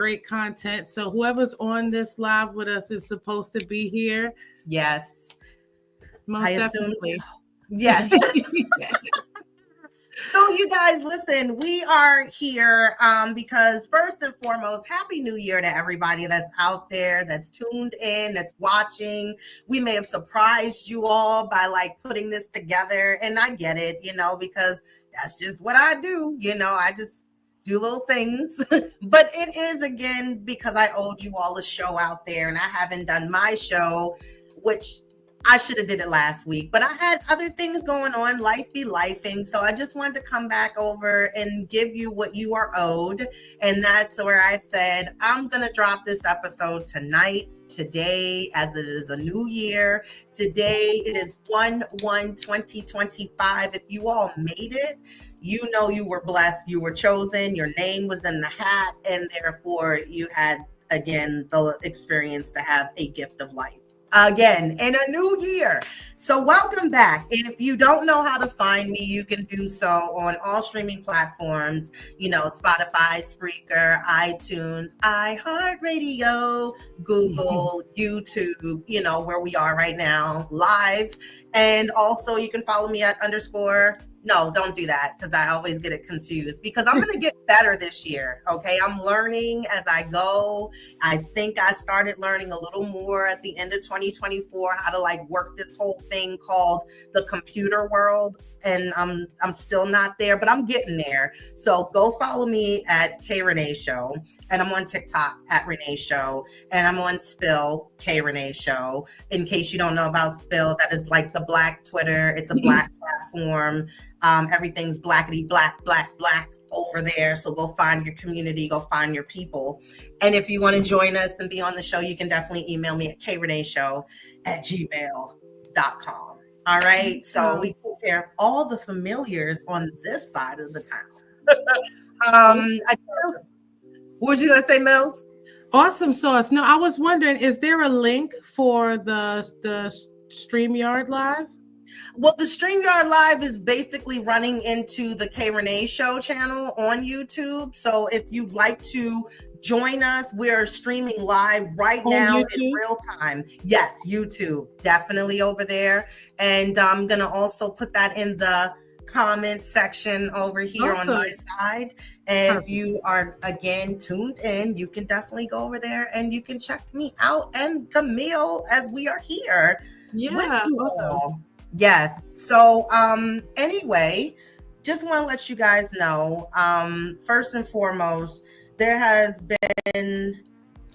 great content. So whoever's on this live with us is supposed to be here. Yes. Most I assume definitely. so. Yes. So you guys, listen, we are here because first and foremost, Happy New Year to everybody that's out there, that's tuned in, that's watching. We may have surprised you all by like putting this together, and I get it, because that's just what I do. I just do little things, but it is again because I owed you all a show out there, and I haven't done my show, which I should have did it last week, but I had other things going on, life be lifing. So I just wanted to come back over and give you what you are owed. And that's where I said, I'm going to drop this episode today, as it is a new year. Today, it is 1/1/2025. If you all made it, you know you were blessed, you were chosen, your name was in the hat, and therefore you had, again, the experience to have a gift of life. Again in a new year. So welcome back. If you don't know how to find me, you can do so on all streaming platforms, Spotify, Spreaker, iTunes, iHeartRadio, Google, YouTube, where we are right now live. And also you can follow me at _ no, don't do that, because I always get it confused, because I'm going to get better this year. Okay. I'm learning as I go. I think I started learning a little more at the end of 2024, how to like work this whole thing called the computer world. And I'm still not there, but I'm getting there. So go follow me at K Rene Show. And I'm on TikTok at Rene Show. And I'm on Spill, K Rene Show. In case you don't know about Spill, that is like the Black Twitter. It's a Black platform. Everything's blackety black over there. So go find your community, go find your people. And if you want to join us and be on the show, you can definitely email me at kreneshow@gmail.com. All right. So we took care of all the familiars on this side of the town. What was you going to say, Mills? Awesome sauce. No, I was wondering, is there a link for the StreamYard Live? Well, the StreamYard Live is basically running into the K Rene Show channel on YouTube. So if you'd like to join us, we're streaming live right now in real time. Yes, YouTube, definitely over there. And I'm going to also put that in the comment section over here on my side. And if you are, again, tuned in, you can definitely go over there and you can check me out and Camille as we are here with you all. Yes. So anyway, just want to let you guys know, first and foremost, there has been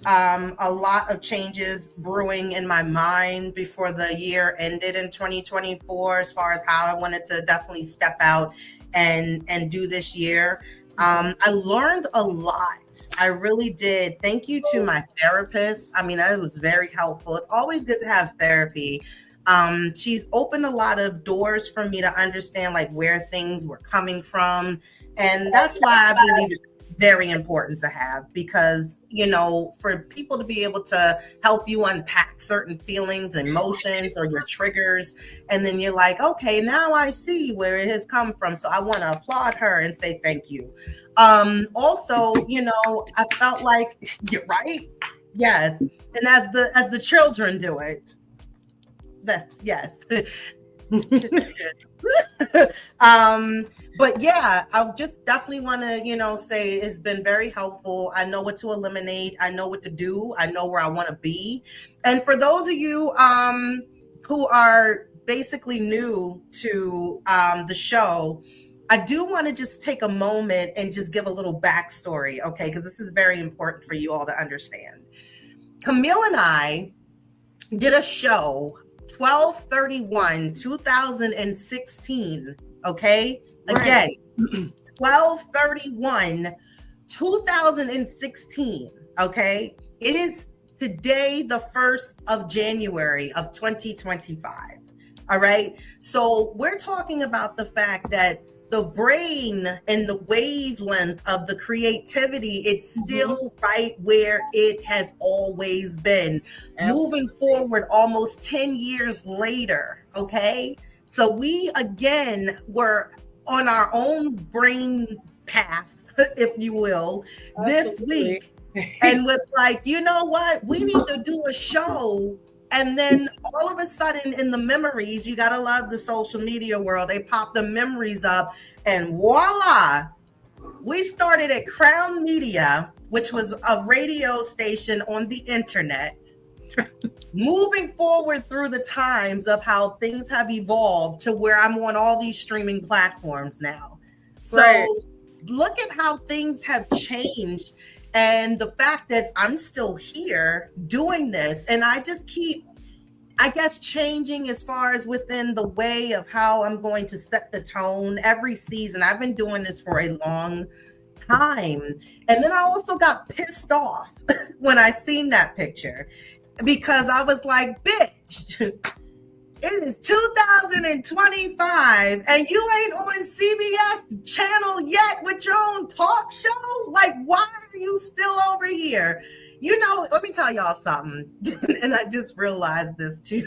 a lot of changes brewing in my mind before the year ended in 2024, as far as how I wanted to definitely step out and do this year. I learned a lot. I really did. Thank you to my therapist. I mean, it was very helpful. It's always good to have therapy. She's opened a lot of doors for me to understand like where things were coming from. And that's why I believe it's very important to have, because, for people to be able to help you unpack certain feelings, emotions, or your triggers. And then you're like, okay, now I see where it has come from. So I want to applaud her and say thank you. Also, I felt like, you're right. Yes. And as the children do it. Yes. But yeah, I just definitely want to, say it's been very helpful. I know what to eliminate. I know what to do. I know where I want to be. And for those of you who are basically new to the show, I do want to just take a moment and just give a little backstory, okay? Because this is very important for you all to understand. Camille and I did a show 12/31/2016. Okay. Again, 12/31/2016. Okay. It is today, the 1st of January of 2025. All right. So we're talking about the fact that the brain and the wavelength of the creativity, it's still right where it has always been. Moving forward almost 10 years later, okay? So we, again, were on our own brain path, if you will, this week. and was like, you know what? We need to do a show. And then all of a sudden in the memories, you got to love the social media world. They pop the memories up and voila, we started at Crown Media, which was a radio station on the internet. Moving forward through the times of how things have evolved to where I'm on all these streaming platforms now. So right. Look at how things have changed and the fact that I'm still here doing this. And I just keep, I guess, changing as far as within the way of how I'm going to set the tone every season. I've been doing this for a long time. And then I also got pissed off when I seen that picture because I was like, bitch, it is 2025 and you ain't on CBS channel yet with your own talk show? Like, why are you still over here? You know, let me tell y'all something. And I just realized this too.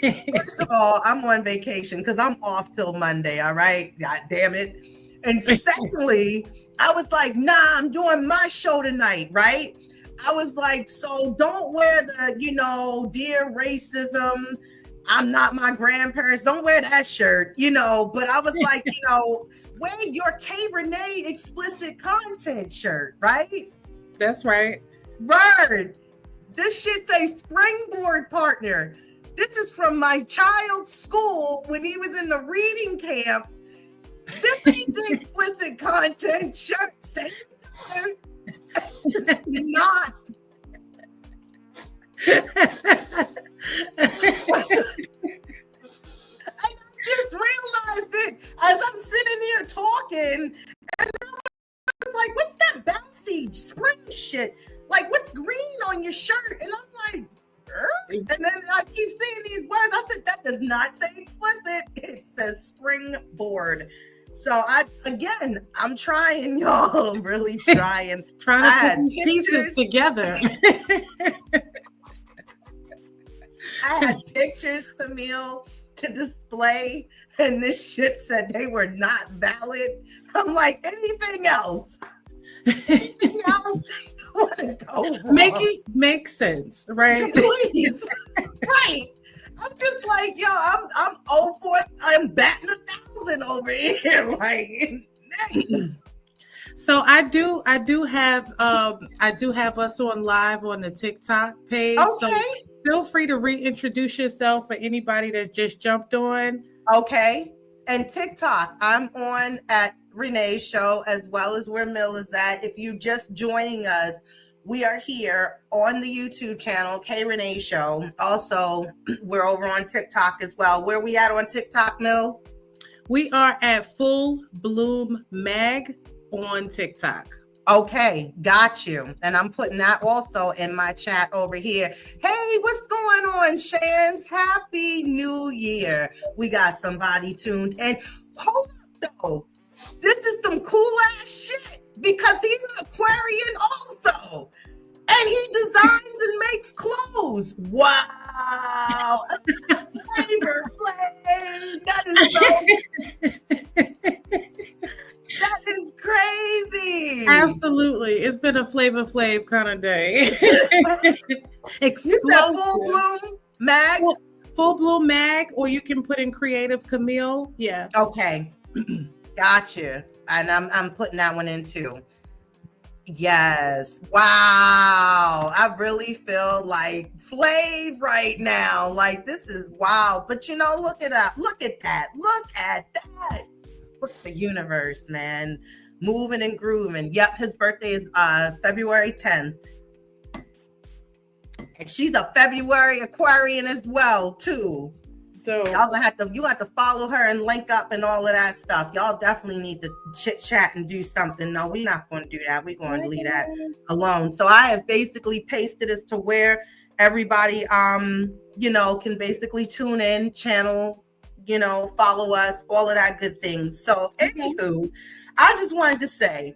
First of all, I'm on vacation because I'm off till Monday, all right? God damn it. And secondly, I was like, nah, I'm doing my show tonight, right? I was like, so don't wear the, you know, dear racism, I'm not my grandparents, don't wear that shirt, you know, but I was like, you know, wear your K Rene explicit content shirt, right? That's right. Word. This shit say springboard partner. This is from my child's school when he was in the reading camp. This ain't the explicit content shirt. Same shirt. Not. I just realized it as I'm sitting here talking, and I was like, "What's that bouncy spring shit? Like, what's green on your shirt?" And I'm like, and then I keep seeing these words. I said, "That does not say explicit. It says springboard." So I'm trying, y'all. I'm really trying. Trying to put these pieces together. I had pictures, Camille, to display, and this shit said they were not valid. I'm like, anything else? Anything else? Make it make sense, right? Please. Right. I'm just like, yo, I'm 0-4. I'm batting 1,000 over here. Like, so I do have us on live on the TikTok page. Okay. So feel free to reintroduce yourself for anybody that just jumped on. Okay. And TikTok, I'm on at Renee's show as well as where Mill is at. If you just joining us, we are here on the YouTube channel, K Rene Show. Also, we're over on TikTok as well. Where we at on TikTok, Mill? We are at Full Bloom Mag on TikTok. Okay, got you. And I'm putting that also in my chat over here. Hey, what's going on, Shans? Happy New Year. We got somebody tuned in. Hold up, though. This is some cool ass shit because he's an Aquarian also. And he designs and makes clothes. Wow. Flavor Flav. That is crazy. Absolutely. It's been a Flavor Flav kind of day. You said Full Bloom Mag? Full Bloom Mag, or you can put in Creative Camille. Yeah. Okay. Gotcha. And I'm putting that one in too. Yes. Wow. I really feel like Flav right now. Like, this is wow. But you know, look at that. Look at that. Look at that. Look at the universe, man. Moving and grooving. Yep, his birthday is February 10th. And she's a February Aquarian as well, too. So y'all gonna have to follow her and link up and all of that stuff. Y'all definitely need to chit chat and do something. No, we're not going to do that. We're going to leave that alone. So I have basically pasted it to where everybody you know, can basically tune in, channel, you know, follow us, all of that good things. So anywho, I just wanted to say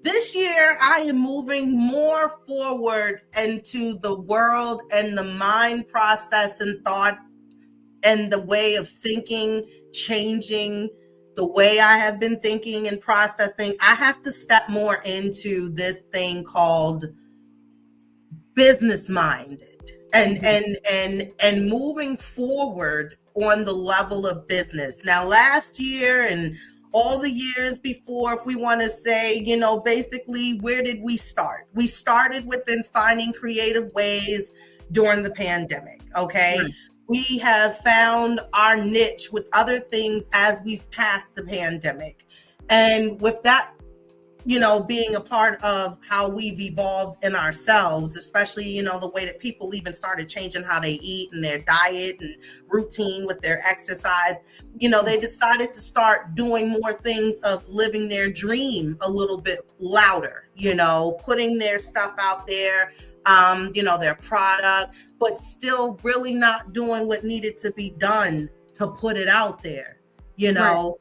this year I am moving more forward into the world and the mind process and thought and the way of thinking, changing the way I have been thinking and processing, I have to step more into this thing called business minded and moving forward on the level of business. Now, last year and all the years before, if we want to say, basically, where did we start? We started within finding creative ways during the pandemic. Okay. Right. We have found our niche with other things as we've passed the pandemic. And with that, being a part of how we've evolved in ourselves, especially, the way that people even started changing how they eat and their diet and routine with their exercise, they decided to start doing more things of living their dream a little bit louder, putting their stuff out there, their product, but still really not doing what needed to be done to put it out there, Right.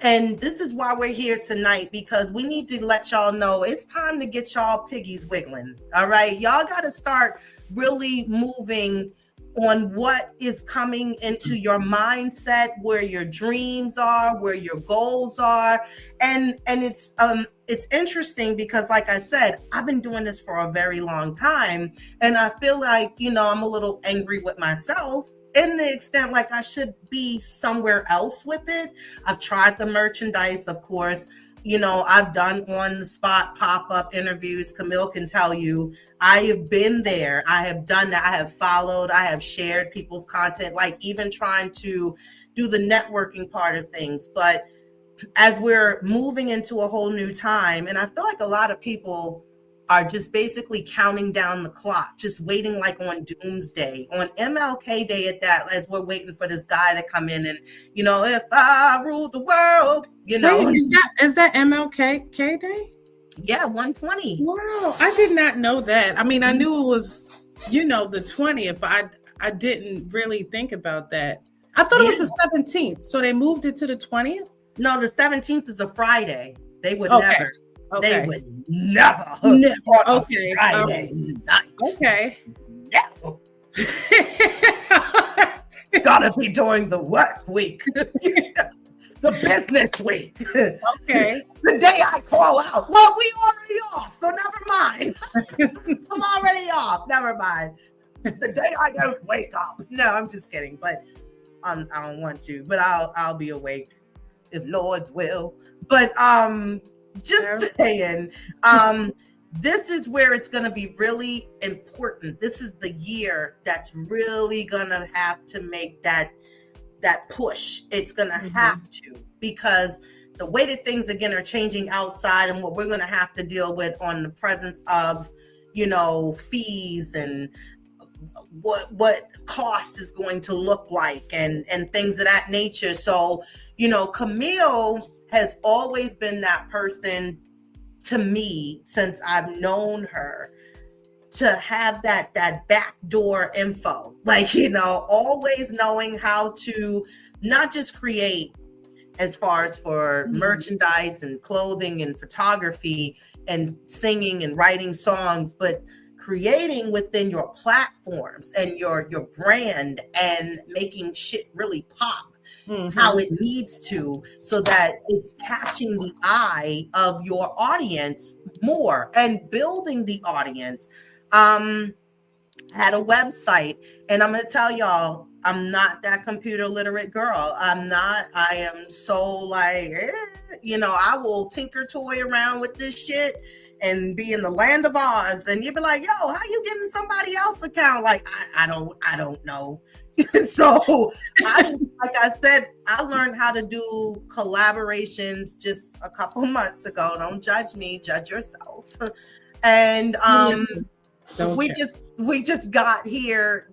And this is why we're here tonight, because we need to let y'all know it's time to get y'all piggies wiggling. All right. Y'all got to start really moving on what is coming into your mindset, where your dreams are, where your goals are. And it's interesting because, like I said, I've been doing this for a very long time. And I feel like, I'm a little angry with myself, in the extent like I should be somewhere else with it. I've tried the merchandise, of course. I've done on the spot pop-up interviews. Camille can tell you, I have been there. I have done that. I have followed. I have shared people's content, like even trying to do the networking part of things. But as we're moving into a whole new time, and I feel like a lot of people are just basically counting down the clock, just waiting like on doomsday, on MLK Day at that, as we're waiting for this guy to come in and, if I rule the world, Wait, is that MLK Day? Yeah, 120. Wow, I did not know that. I mean, I knew it was, the 20th, but I didn't really think about that. I thought it was the 17th, so they moved it to the 20th? No, the 17th is a Friday. They would never. Okay. They would never. Okay. Friday night. Okay. No. Gotta be during the work week. The business week. Okay. The day I call out. Well, we already off, so never mind. I'm already off. Never mind. The day I don't wake up. No, I'm just kidding. But I don't want to. But I'll be awake if Lord's will. But just saying, this is where it's going to be really important. This is the year that's really going to have to make that push. It's going to have to, because the way that things again are changing outside, and what we're going to have to deal with on the presence of, fees and what cost is going to look like and things of that nature. So, Camille has always been that person to me since I've known her, to have that backdoor info, like, always knowing how to not just create as far as for merchandise and clothing and photography and singing and writing songs, but creating within your platforms and your brand and making shit really pop. How it needs to, so that it's catching the eye of your audience more and building the audience. Had a website, and I'm going to tell y'all, I'm not that computer literate girl. I am so like, I will tinker toy around with this shit and be in the land of Oz, and you'd be like, yo, how you getting somebody else's account? Like, I don't know. So I just, like I said, I learned how to do collaborations just a couple months ago. Don't judge me, judge yourself. And we just got here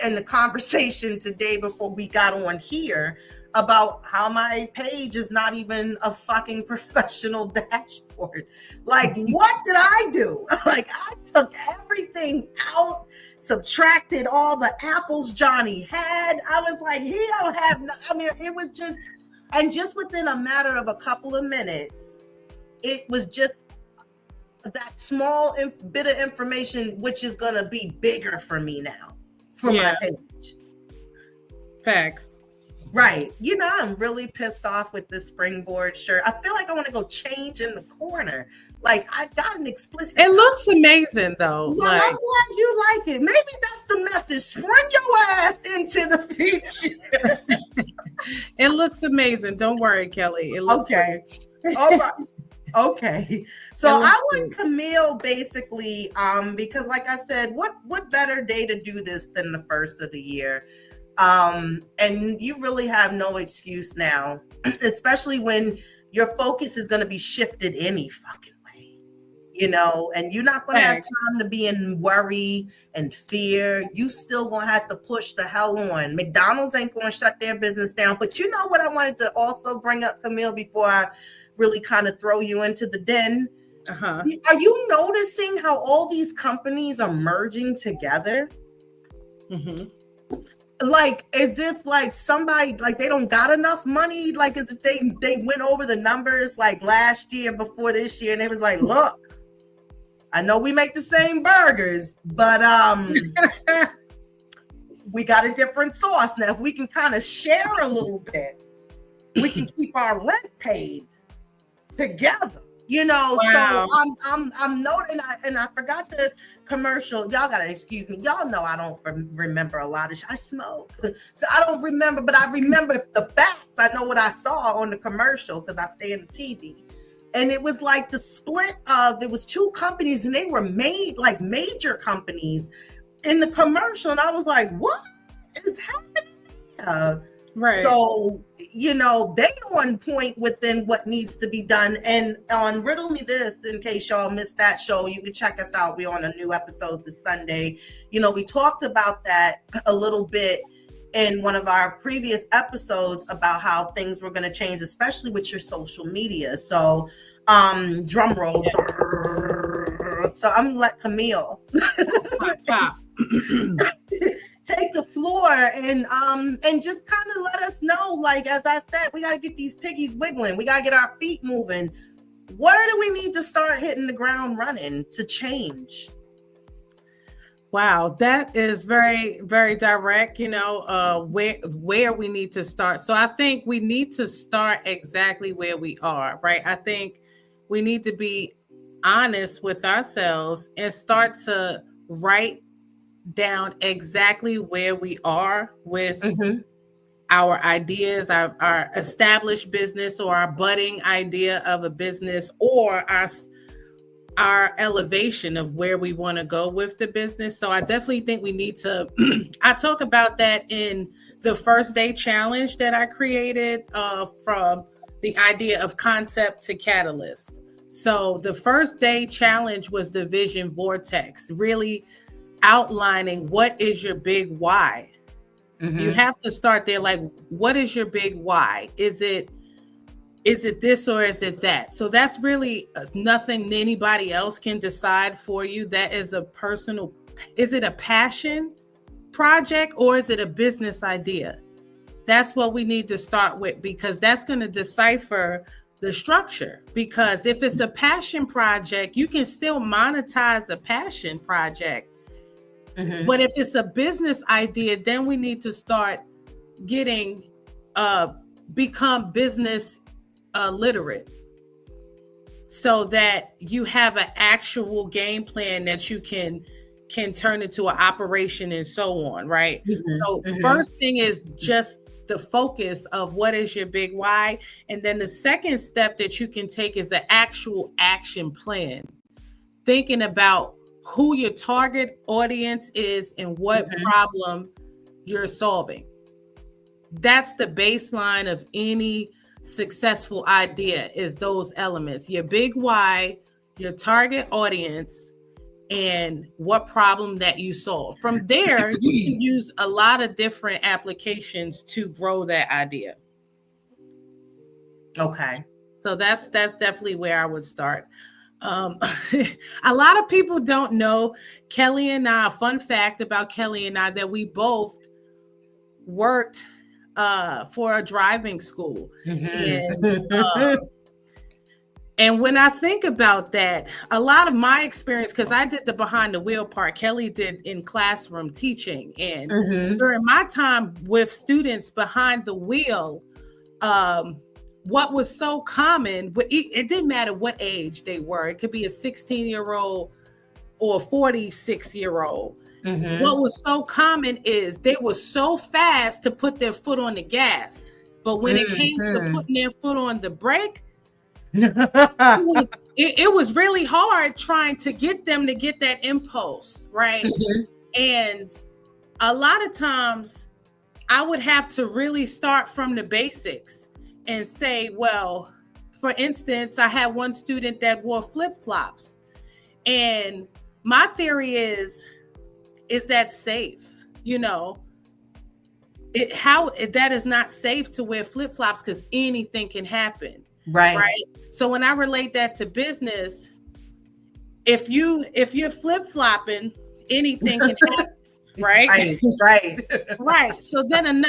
in the conversation today before we got on here about how my page is not even a fucking professional dashboard. Like, what did I do? Like, I took everything out, subtracted all the apples Johnny had. I was like, he don't have no, I mean, it was just, and just within a matter of a couple of minutes, it was just that small bit of information, which is going to be bigger for me now for my page. Facts. Right. You know, I'm really pissed off with this springboard shirt. I feel like I want to go change in the corner. Like, I got an explicit. It looks amazing, though. Well, I'm glad you like it. Maybe that's the message. Spring your ass into the future. It looks amazing. Don't worry, Kelly. It looks okay. All right. Okay. So I want Camille basically, because like I said, what better day to do this than the first of the year? And you really have no excuse now, especially when your focus is going to be shifted any fucking way, you know, and you're not going to have time to be in worry and fear. You still going to have to push the hell on. McDonald's ain't going to shut their business down. But you know what I wanted to also bring up, Camille, before I really kind of throw you into the den? Are you noticing how all these companies are merging together? Mm-hmm. Like as if like somebody like they don't got enough money, like as if they went over the numbers like last year before this year, and it was like, look, I know we make the same burgers, but we got a different sauce. Now if we can kind of share a little bit, we can keep our rent paid together. You know, wow. So I'm noting, and I forgot the commercial. Y'all gotta excuse me. Y'all know I don't remember a lot of I smoke, so I don't remember. But I remember the facts. I know what I saw on the commercial because I stay in the TV, and it was like the split of it was two companies, and they were made like major companies in the commercial, and I was like, what is happening here? Right. So, you know, they on point within what needs to be done. And on Riddle Me This, in case y'all missed that show, you can check us out. We're on a new episode this Sunday. You know, we talked about that a little bit in one of our previous episodes about how things were going to change, especially with your social media. So, drum roll. Yeah. So I'm going to let Camille take the floor and just kind of let us know, like, as I said, we got to get these piggies wiggling. We got to get our feet moving. Where do we need to start hitting the ground running to change? Wow, that is very, very direct, you know, where we need to start. So I think we need to start exactly where we are, right? I think we need to be honest with ourselves and start to write down exactly where we are with our ideas, our established business or our budding idea of a business, or our elevation of where we want to go with the business. So I definitely think we need to, I talk about that in the first day challenge that I created from the idea of concept to catalyst. So the first day challenge was the vision vortex, really outlining what is your big why. You have to start there. Like, what is your big why? Is it this or is it that? So that's really nothing anybody else can decide for you. That is a personal, is it a passion project or is it a business idea? That's what we need to start with, because that's going to decipher the structure. Because if it's a passion project, you can still monetize a passion project. But if it's a business idea, then we need to start getting, become business literate, so that you have an actual game plan that you can turn into an operation and so on, right? So first thing is just the focus of what is your big why. And then the second step that you can take is an actual action plan, thinking about who your target audience is and what problem you're solving. That's the baseline of any successful idea, is those elements: your big why, your target audience, and what problem that you solve. From there, you can use a lot of different applications to grow that idea. Okay. So that's definitely where I would start. A lot of people don't know Kelly and I. Fun fact about Kelly and I, that we both worked for a driving school, and And when I think about that, a lot of my experience, because I did the behind the wheel part, Kelly did in classroom teaching. And during my time with students behind the wheel, what was so common, it didn't matter what age they were. It could be a 16-year-old or a 46-year-old. What was so common is they were so fast to put their foot on the gas. But when it came to putting their foot on the brake, it was really hard trying to get them to get that impulse, right? And a lot of times I would have to really start from the basics and say, well, for instance, I had one student that wore flip-flops. And my theory is that safe? You know, that is not safe to wear flip-flops because anything can happen. Right. So when I relate that to business, if you're flip-flopping, anything can happen. Right. Right. So then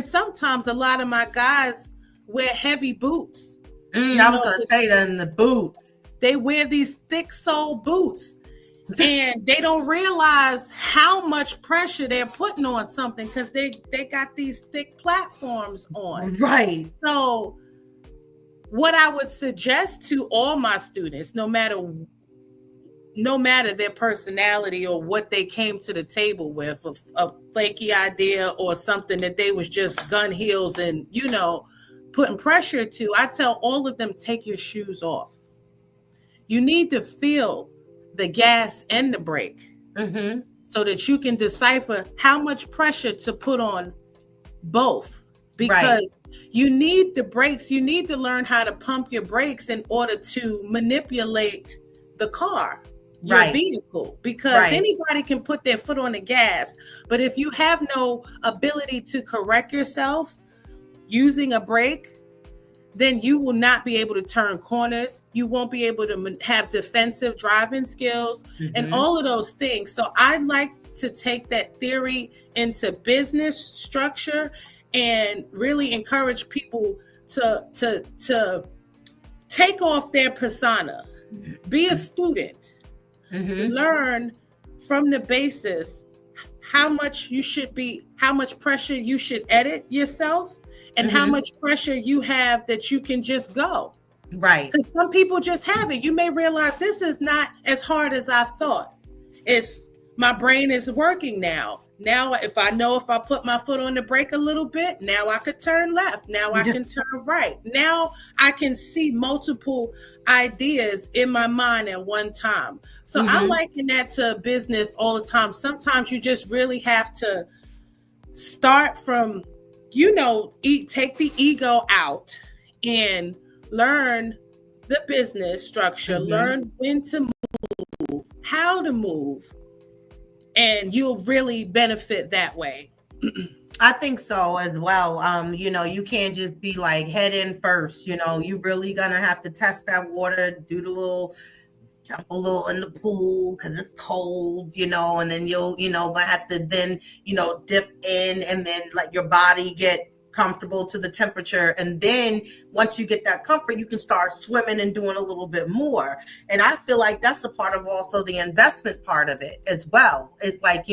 sometimes a lot of my guys wear heavy boots. I was gonna say then the boots. They wear these thick sole boots. And they don't realize how much pressure they're putting on something because they got these thick platforms on. Right. So what I would suggest to all my students, no matter their personality or what they came to the table with, a flaky idea or something that they was just gun heels and, putting pressure to, I tell all of them, take your shoes off. You need to feel the gas and the brake so that you can decipher how much pressure to put on both, because you need the brakes. You need to learn how to pump your brakes in order to manipulate the car, your vehicle, because anybody can put their foot on the gas. But if you have no ability to correct yourself using a brake, then you will not be able to turn corners. You won't be able to have defensive driving skills and all of those things. So I like to take that theory into business structure and really encourage people to take off their persona, be a student, learn from the basis how much pressure you should edit yourself, and how much pressure you have that you can just go. Right. Because some people just have it. You may realize this is not as hard as I thought. My brain is working now. Now, if I put my foot on the brake a little bit, now I could turn left. Now I can turn right. Now I can see multiple ideas in my mind at one time. So I liken that to business all the time. Sometimes you just really have to start from, take the ego out and learn the business structure, learn when to move, how to move, and you'll really benefit that way. I think so as well. You can't just be like head in first. You really gonna have to test that water, do the little jump a little in the pool because it's cold, and then you'll, gonna have to then, dip in and then let your body get comfortable to the temperature. And then once you get that comfort, you can start swimming and doing a little bit more. And I feel like that's a part of also the investment part of it as well. It's like,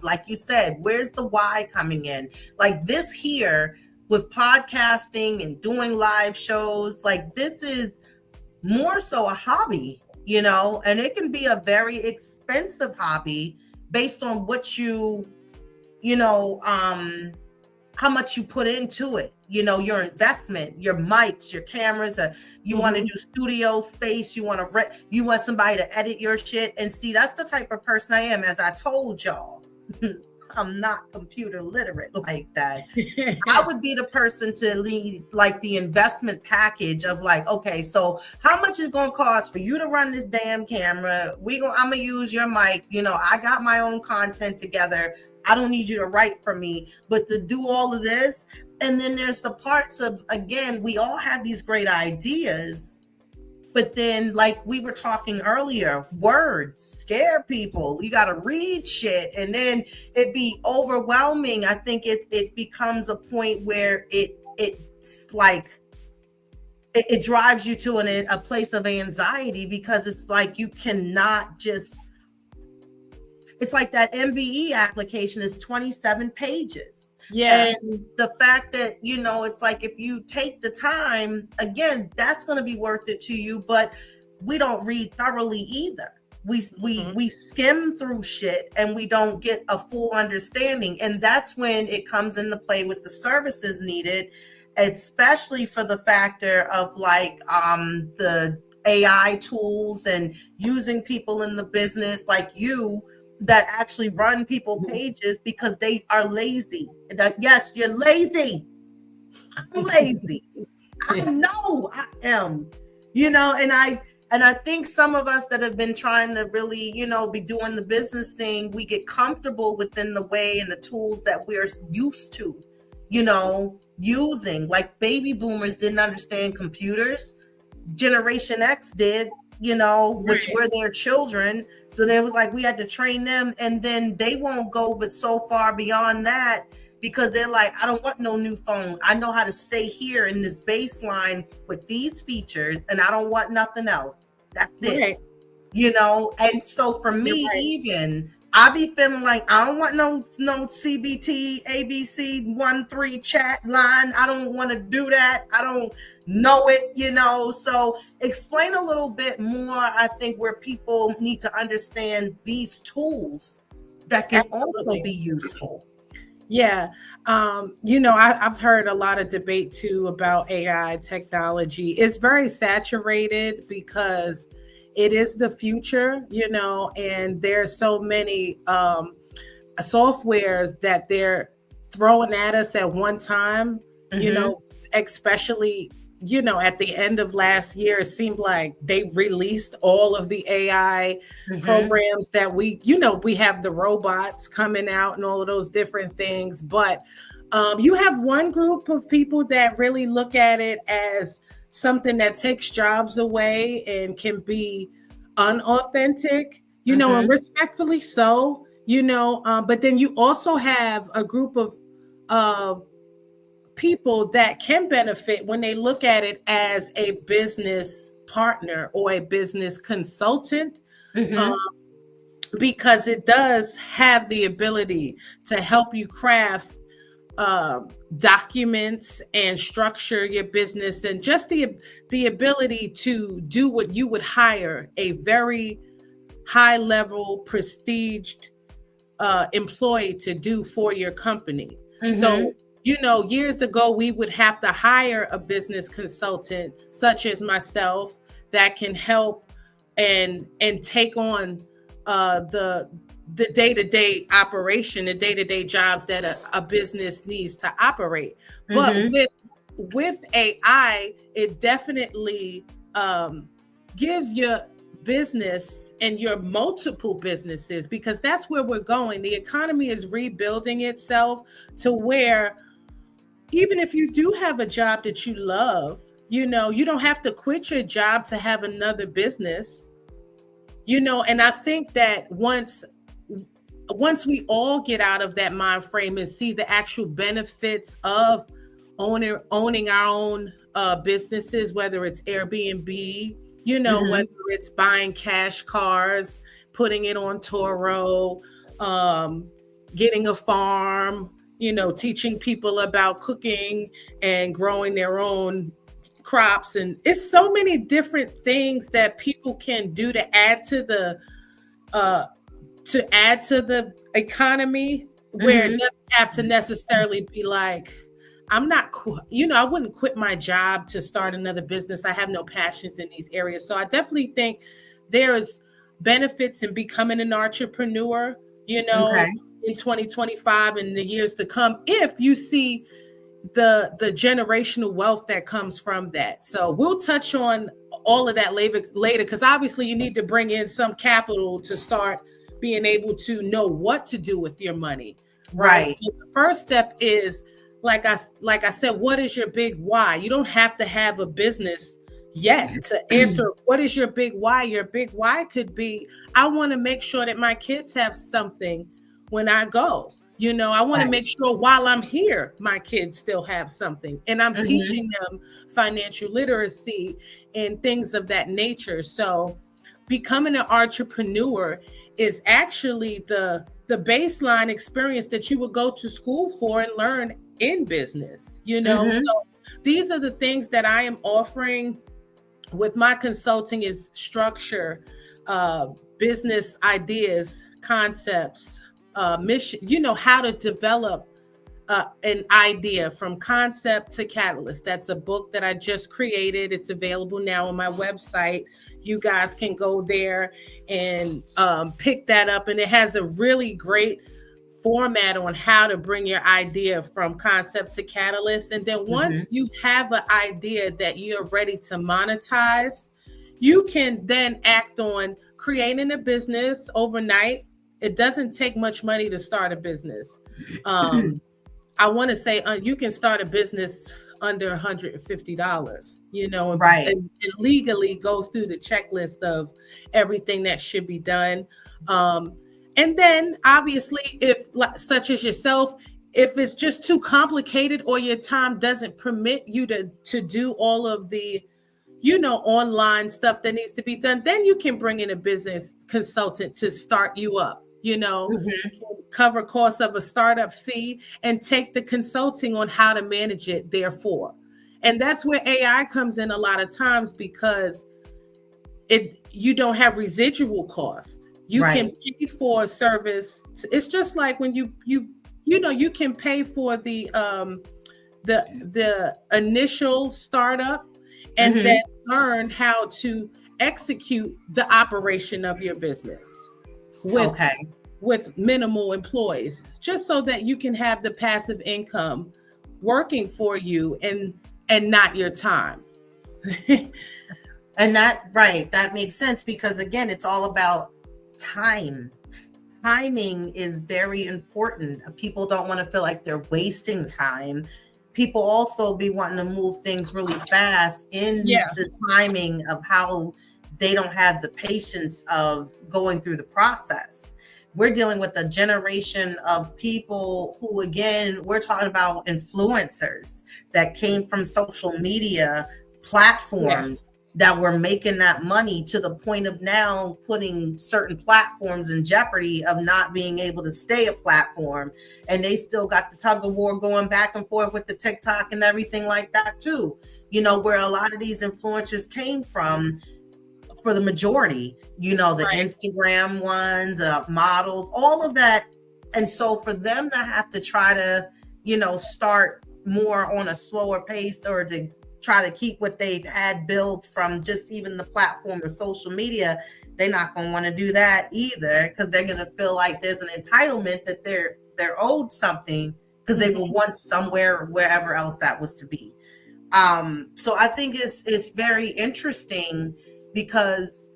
like you said, where's the why coming in? Like this here with podcasting and doing live shows, like this is more so a hobby. And it can be a very expensive hobby based on what how much you put into it, your investment, your mics, your cameras, you want to do studio space, you want somebody to edit your shit. And see, that's the type of person I am. As I told y'all, I'm not computer literate like that. I would be the person to lead like the investment package of like, okay, so how much is going to cost for you to run this damn camera? I'm going to use your mic. I got my own content together. I don't need you to write for me, but to do all of this. And then there's the parts of, again, we all have these great ideas. But then, like we were talking earlier, words scare people. You got to read shit, and then it be overwhelming. I think it becomes a point where it's like it drives you to a place of anxiety, because it's like you cannot just, it's like that MBE application is 27 pages. Yeah. And the fact that, you know, it's like if you take the time, again, that's going to be worth it to you, but we don't read thoroughly either. We skim through shit and we don't get a full understanding. And that's when it comes into play with the services needed, especially for the factor of like the AI tools and using people in the business like you that actually run people pages because they are lazy. That, yes, you're lazy. I'm lazy. I know I am. You know, and I think some of us that have been trying to really, you know, be doing the business thing, we get comfortable within the way and the tools that we're used to, you know, using. Like baby boomers didn't understand computers. Generation X did, you know, which were their children. So there was like, we had to train them, and then they won't go but so far beyond that, because they're like, I don't want no new phone. I know how to stay here in this baseline with these features, and I don't want nothing else. That's it. You know? And so for me, even I be feeling like I don't want no CBT, ABC 1-3 chat line. I don't want to do that. I don't know it, you know. So explain a little bit more, I think, where people need to understand these tools that can also be useful. Yeah. You know, I've heard a lot of debate too about AI technology. It's very saturated because it is the future, you know, and there's so many softwares that they're throwing at us at one time, you know, especially, you know, at the end of last year, it seemed like they released all of the AI programs that we, you know, we have the robots coming out and all of those different things. But you have one group of people that really look at it as something that takes jobs away and can be unauthentic, you know, and respectfully so, you know, but then you also have a group of people that can benefit when they look at it as a business partner or a business consultant, because it does have the ability to help you craft documents and structure your business, and just the ability to do what you would hire a very high level prestiged employee to do for your company. So, you know, years ago, we would have to hire a business consultant such as myself that can help and take on the day-to-day operation, the day-to-day jobs that a business needs to operate. But with AI, it definitely gives your business and your multiple businesses, because that's where we're going. The economy is rebuilding itself to where even if you do have a job that you love, you know, you don't have to quit your job to have another business, you know. And I think that once we all get out of that mind frame and see the actual benefits of owning our own businesses, whether it's Airbnb, you know, whether it's buying cash cars, putting it on Toro, getting a farm, you know, teaching people about cooking and growing their own crops. And it's so many different things that people can do to add to the economy, where it doesn't have to necessarily be like, you know, I wouldn't quit my job to start another business. I have no passions in these areas. So I definitely think there's benefits in becoming an entrepreneur, you know, in 2025 and the years to come, if you see the generational wealth that comes from that. So we'll touch on all of that later, because obviously you need to bring in some capital to start being able to know what to do with your money. Right. So the first step is, like I said, what is your big why? You don't have to have a business yet to answer what is your big why. Your big why could be, I want to make sure that my kids have something when I go. You know, I want to Right. make sure while I'm here, my kids still have something. And I'm Mm-hmm. teaching them financial literacy and things of that nature. So becoming an entrepreneur is actually the baseline experience that you would go to school for and learn in business, you know. Mm-hmm. So these are the things that I am offering with my consulting is structure, business ideas, concepts, mission, you know, how to develop an idea from concept to catalyst. That's a book that I just created. It's available now on my website. You guys can go there and pick that up. And it has a really great format on how to bring your idea from concept to catalyst. And then Mm-hmm. once you have an idea that you're ready to monetize, you can then act on creating a business overnight. It doesn't take much money to start a business. I want to say you can start a business under $150, you know, Right. and legally go through the checklist of everything that should be done. And then obviously, if such as yourself, if it's just too complicated or your time doesn't permit you to do all of the, you know, online stuff that needs to be done, then you can bring in a business consultant to start you up, you know, Mm-hmm. cover costs of a startup fee and take the consulting on how to manage it therefore. And that's where AI comes in a lot of times because it you don't have residual cost. You can Right. pay for a service. It's just like when you know, you can pay for the initial startup and then Mm-hmm. learn how to execute the operation of your business with Okay. minimal employees, just so that you can have the passive income working for you and not your time. And that, right, that makes sense because again, it's all about time. Timing is very important. People don't want to feel like they're wasting time. People also be wanting to move things really fast in Yeah, the timing of how they don't have the patience of going through the process. We're dealing with a generation of people who, again, we're talking about influencers that came from social media yeah, platforms that were making that money to the point of now putting certain platforms in jeopardy of not being able to stay a platform. And they still got the tug of war going back and forth with the TikTok and everything like that too. You know, where a lot of these influencers came from for the majority, you know, the right. Instagram ones, models, all of that. And so for them to have to try to, you know, start more on a slower pace or to try to keep what they've had built from just even the platform of social media, they're not going to want to do that either because they're going to feel like there's an entitlement that they're owed something because they were Mhm. once somewhere wherever else that was to be. So I think it's very interesting because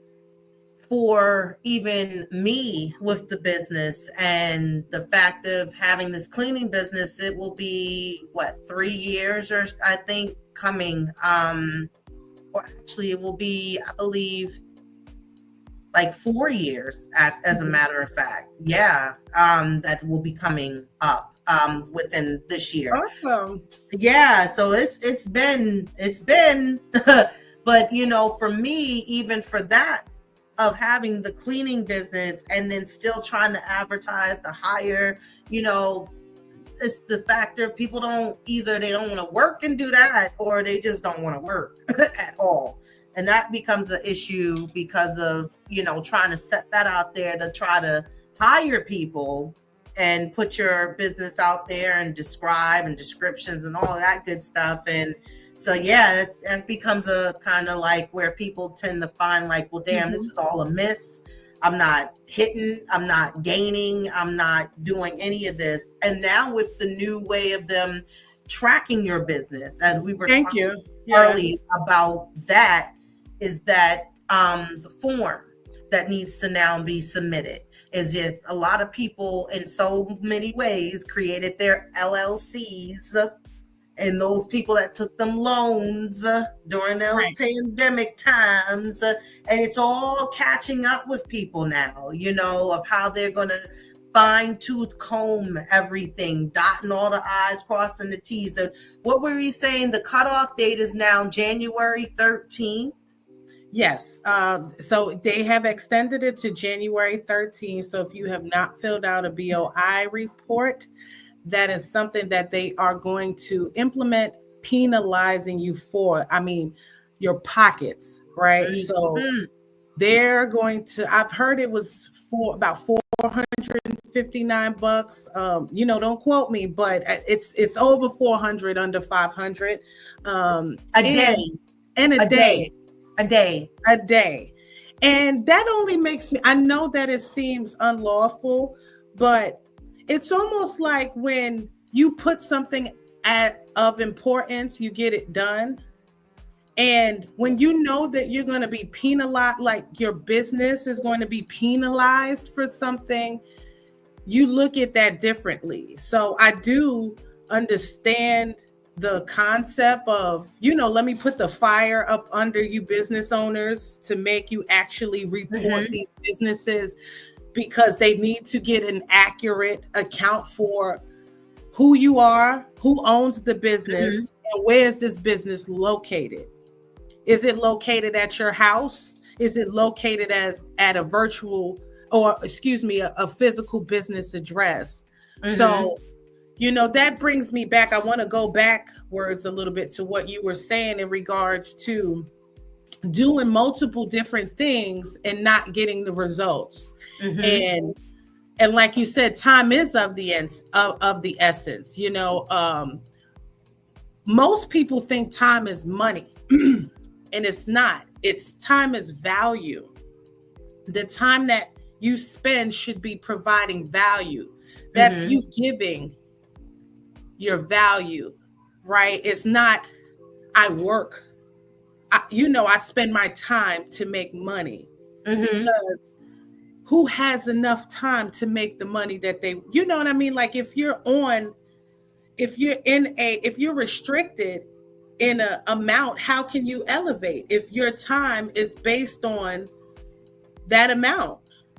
for even me with the business and the fact of having this cleaning business, it will be what 3 years or I think coming. Or actually, it will be, I believe, like 4 years. As a Mhm. matter of fact, yeah, that will be coming up within this year. Awesome. Yeah, so it's been but you know, for me, even for that of having the cleaning business and then still trying to advertise the higher, you know, it's the factor people don't either they don't want to work and do that or they just don't want to work at all. And that becomes an issue because of, you know, trying to set that out there to try to hire people and put your business out there and describe and descriptions and all of that good stuff. And so, yeah, it becomes a kind of like where people tend to find like, well, damn, this Mhm. is all a miss. I'm not hitting, I'm not gaining, I'm not doing any of this. And now with the new way of them tracking your business, as we were Thank talking you. Yeah. early about that, is that the form that needs to now be submitted is if a lot of people in so many ways created their LLCs and those people that took them loans during those Right. pandemic times and it's all catching up with people now, you know, of how they're going to fine tooth comb everything, dotting all the I's, crossing the T's. And what were we saying? The cutoff date is now January 13th. Yes. So they have extended it to January 13th. So if you have not filled out a BOI report, that is something that they are going to implement, penalizing you for. I mean, your pockets, right? Mm-hmm. So they're going to, I've heard it was for about $459. Don't quote me, but it's over 400, under 500. A day. And a day. A day. And that only makes me, I know that it seems unlawful, but it's almost like when you put something of importance, you get it done. And when you know that you're going to be penalized, like your business is going to be penalized for something, you look at that differently. So I do understand the concept of, let me put the fire up under you business owners to make you actually report these businesses, because they need to get an accurate account for who you are, who owns the business, and where is this business located? Is it located at your house? Is it located at a virtual, or a physical business address? So, that brings me back. I want to go backwards a little bit to what you were saying in regards to doing multiple different things and not getting the results. And like you said, time is of the essence. Most people think time is money, and it's not. It's time is value. The time that you spend should be providing value. That's you giving your value, right? It's not, I work. I spend my time to make money, because who has enough time to make the money that they, you know what I mean? Like if you're restricted in a amount, how can you elevate if your time is based on that amount?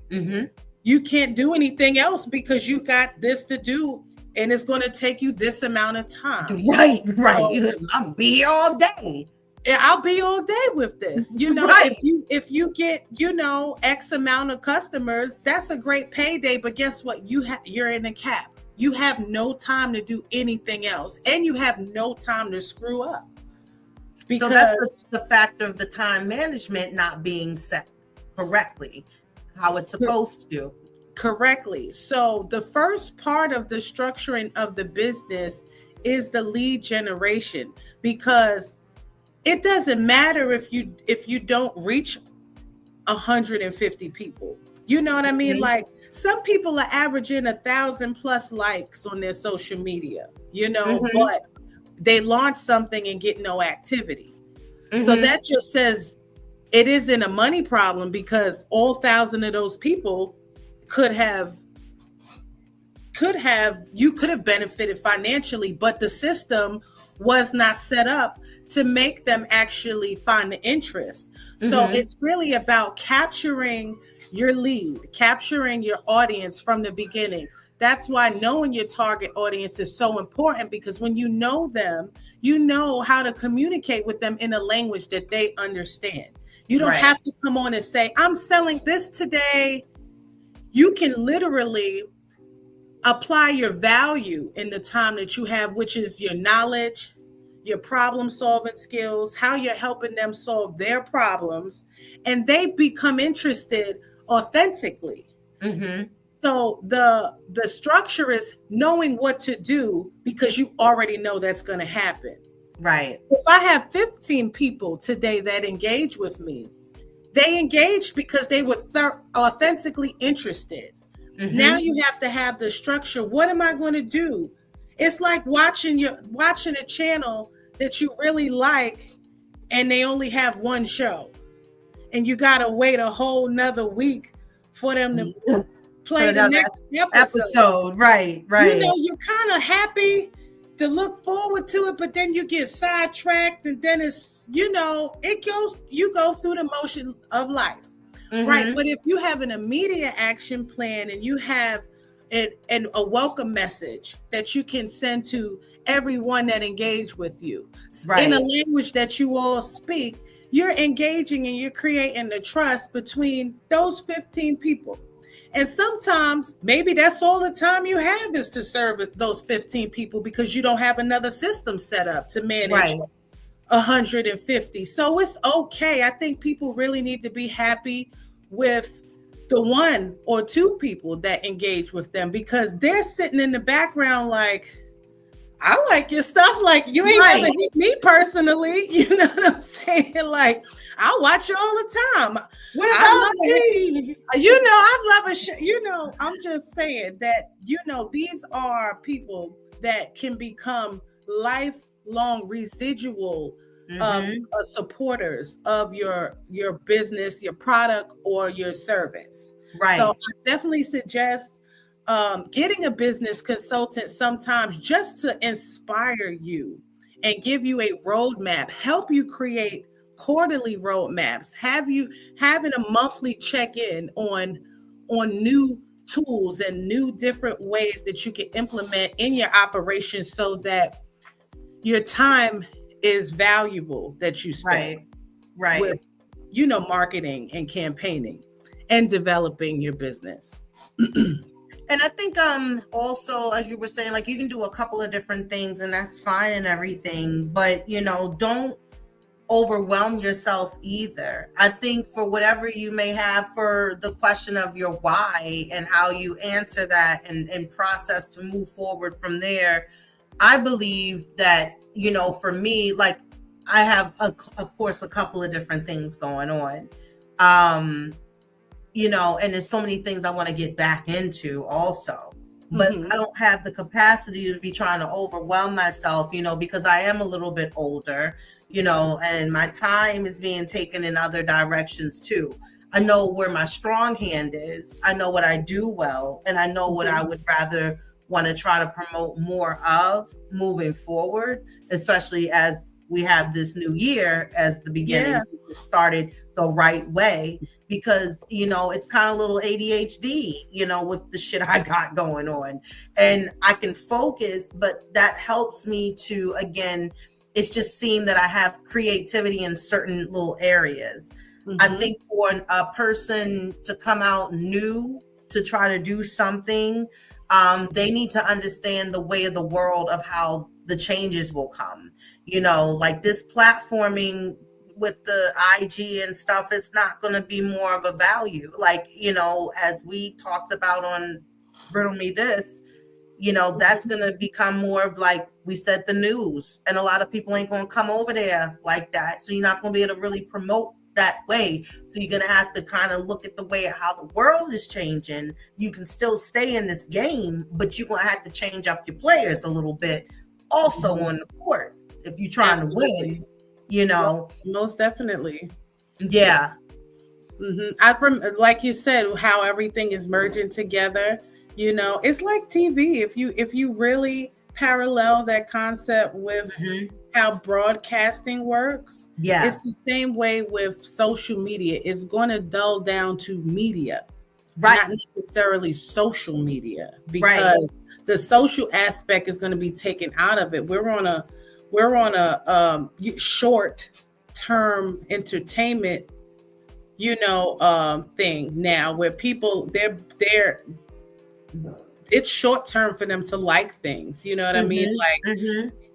You can't do anything else because you've got this to do, and it's going to take you this amount of time. Right. So, I'll be here all day. I'll be all day with this. Right. If you get, X amount of customers, that's a great payday. But guess what? You're in a cap. You have no time to do anything else, and you have no time to screw up. So that's the factor of the time management not being set correctly, how it's supposed to. Correctly. So the first part of the structuring of the business is the lead generation, because it doesn't matter if you don't reach 150 people. You know what I mean? Like some people are averaging 1,000+ likes on their social media, but they launch something and get no activity. So that just says it isn't a money problem, because all 1,000 of those people you could have benefited financially, but the system was not set up to make them actually find the interest. So it's really about capturing your lead, capturing your audience from the beginning. That's why knowing your target audience is so important, because when you know them, you know how to communicate with them in a language that they understand. You don't have to come on and say, I'm selling this today. You can literally apply your value in the time that you have, which is your knowledge, your problem solving skills, how you're helping them solve their problems, and they become interested authentically. So the structure is knowing what to do, because you already know that's going to happen. Right. If I have 15 people today that engage with me, they engaged because they were authentically interested. Now you have to have the structure. What am I going to do? It's like watching a channel that you really like, and they only have one show, and you got to wait a whole nother week for them to play the next episode. Right. You're kind of happy to look forward to it, but then you get sidetracked, and then it's, you go through the motion of life. Right. But if you have an immediate action plan, and you have and a welcome message that you can send to everyone that engage with you in a language that you all speak. You're engaging and you're creating the trust between those 15 people. And sometimes maybe that's all the time you have is to serve those 15 people because you don't have another system set up to manage 150. So it's okay. I think people really need to be happy with the one or two people that engage with them because they're sitting in the background like, I like your stuff. Like you ain't never hit me personally. You know what I'm saying? Like I watch you all the time. What about me? I love a I'm just saying that, these are people that can become lifelong residual supporters of your business, your product, or your service. Right. So I definitely suggest getting a business consultant sometimes just to inspire you and give you a roadmap, help you create quarterly roadmaps, having a monthly check-in on new tools and new different ways that you can implement in your operation so that your time is valuable that you spend with, marketing and campaigning and developing your business. And I think also, as you were saying, like you can do a couple of different things and that's fine and everything, but don't overwhelm yourself either. I think for whatever you may have for the question of your why and how you answer that and process to move forward from there, I believe that, for me, like I have, of course, a couple of different things going on. And there's so many things I want to get back into also, but I don't have the capacity to be trying to overwhelm myself, because I am a little bit older, and my time is being taken in other directions too. I know where my strong hand is. I know what I do well, and I know what I would rather want to try to promote more of moving forward, especially as we have this new year as the beginning started the right way, because it's kind of a little ADHD with the shit I got going on, and I can focus, but that helps me to, again, it's just seeing that I have creativity in certain little areas. I think for a person to come out new to try to do something, they need to understand the way of the world of how the changes will come. Like this platforming with the IG and stuff, it's not going to be more of a value. Like, as we talked about on Riddle Me This, that's going to become more of, like we said, the news. And a lot of people ain't going to come over there like that. So you're not going to be able to really promote that way. So you're going to have to kind of look at the way of how the world is changing. You can still stay in this game, but you're going to have to change up your players a little bit also on the court if you're trying to win, Most definitely. Yeah. Like you said, how everything is merging together, it's like TV. If you really parallel that concept with how broadcasting works, it's the same way with social media. It's going to dull down to media, not necessarily social media, because the social aspect is going to be taken out of it. We're on a short term entertainment thing now, where people they're it's short term for them to like things, you know what I mean? Like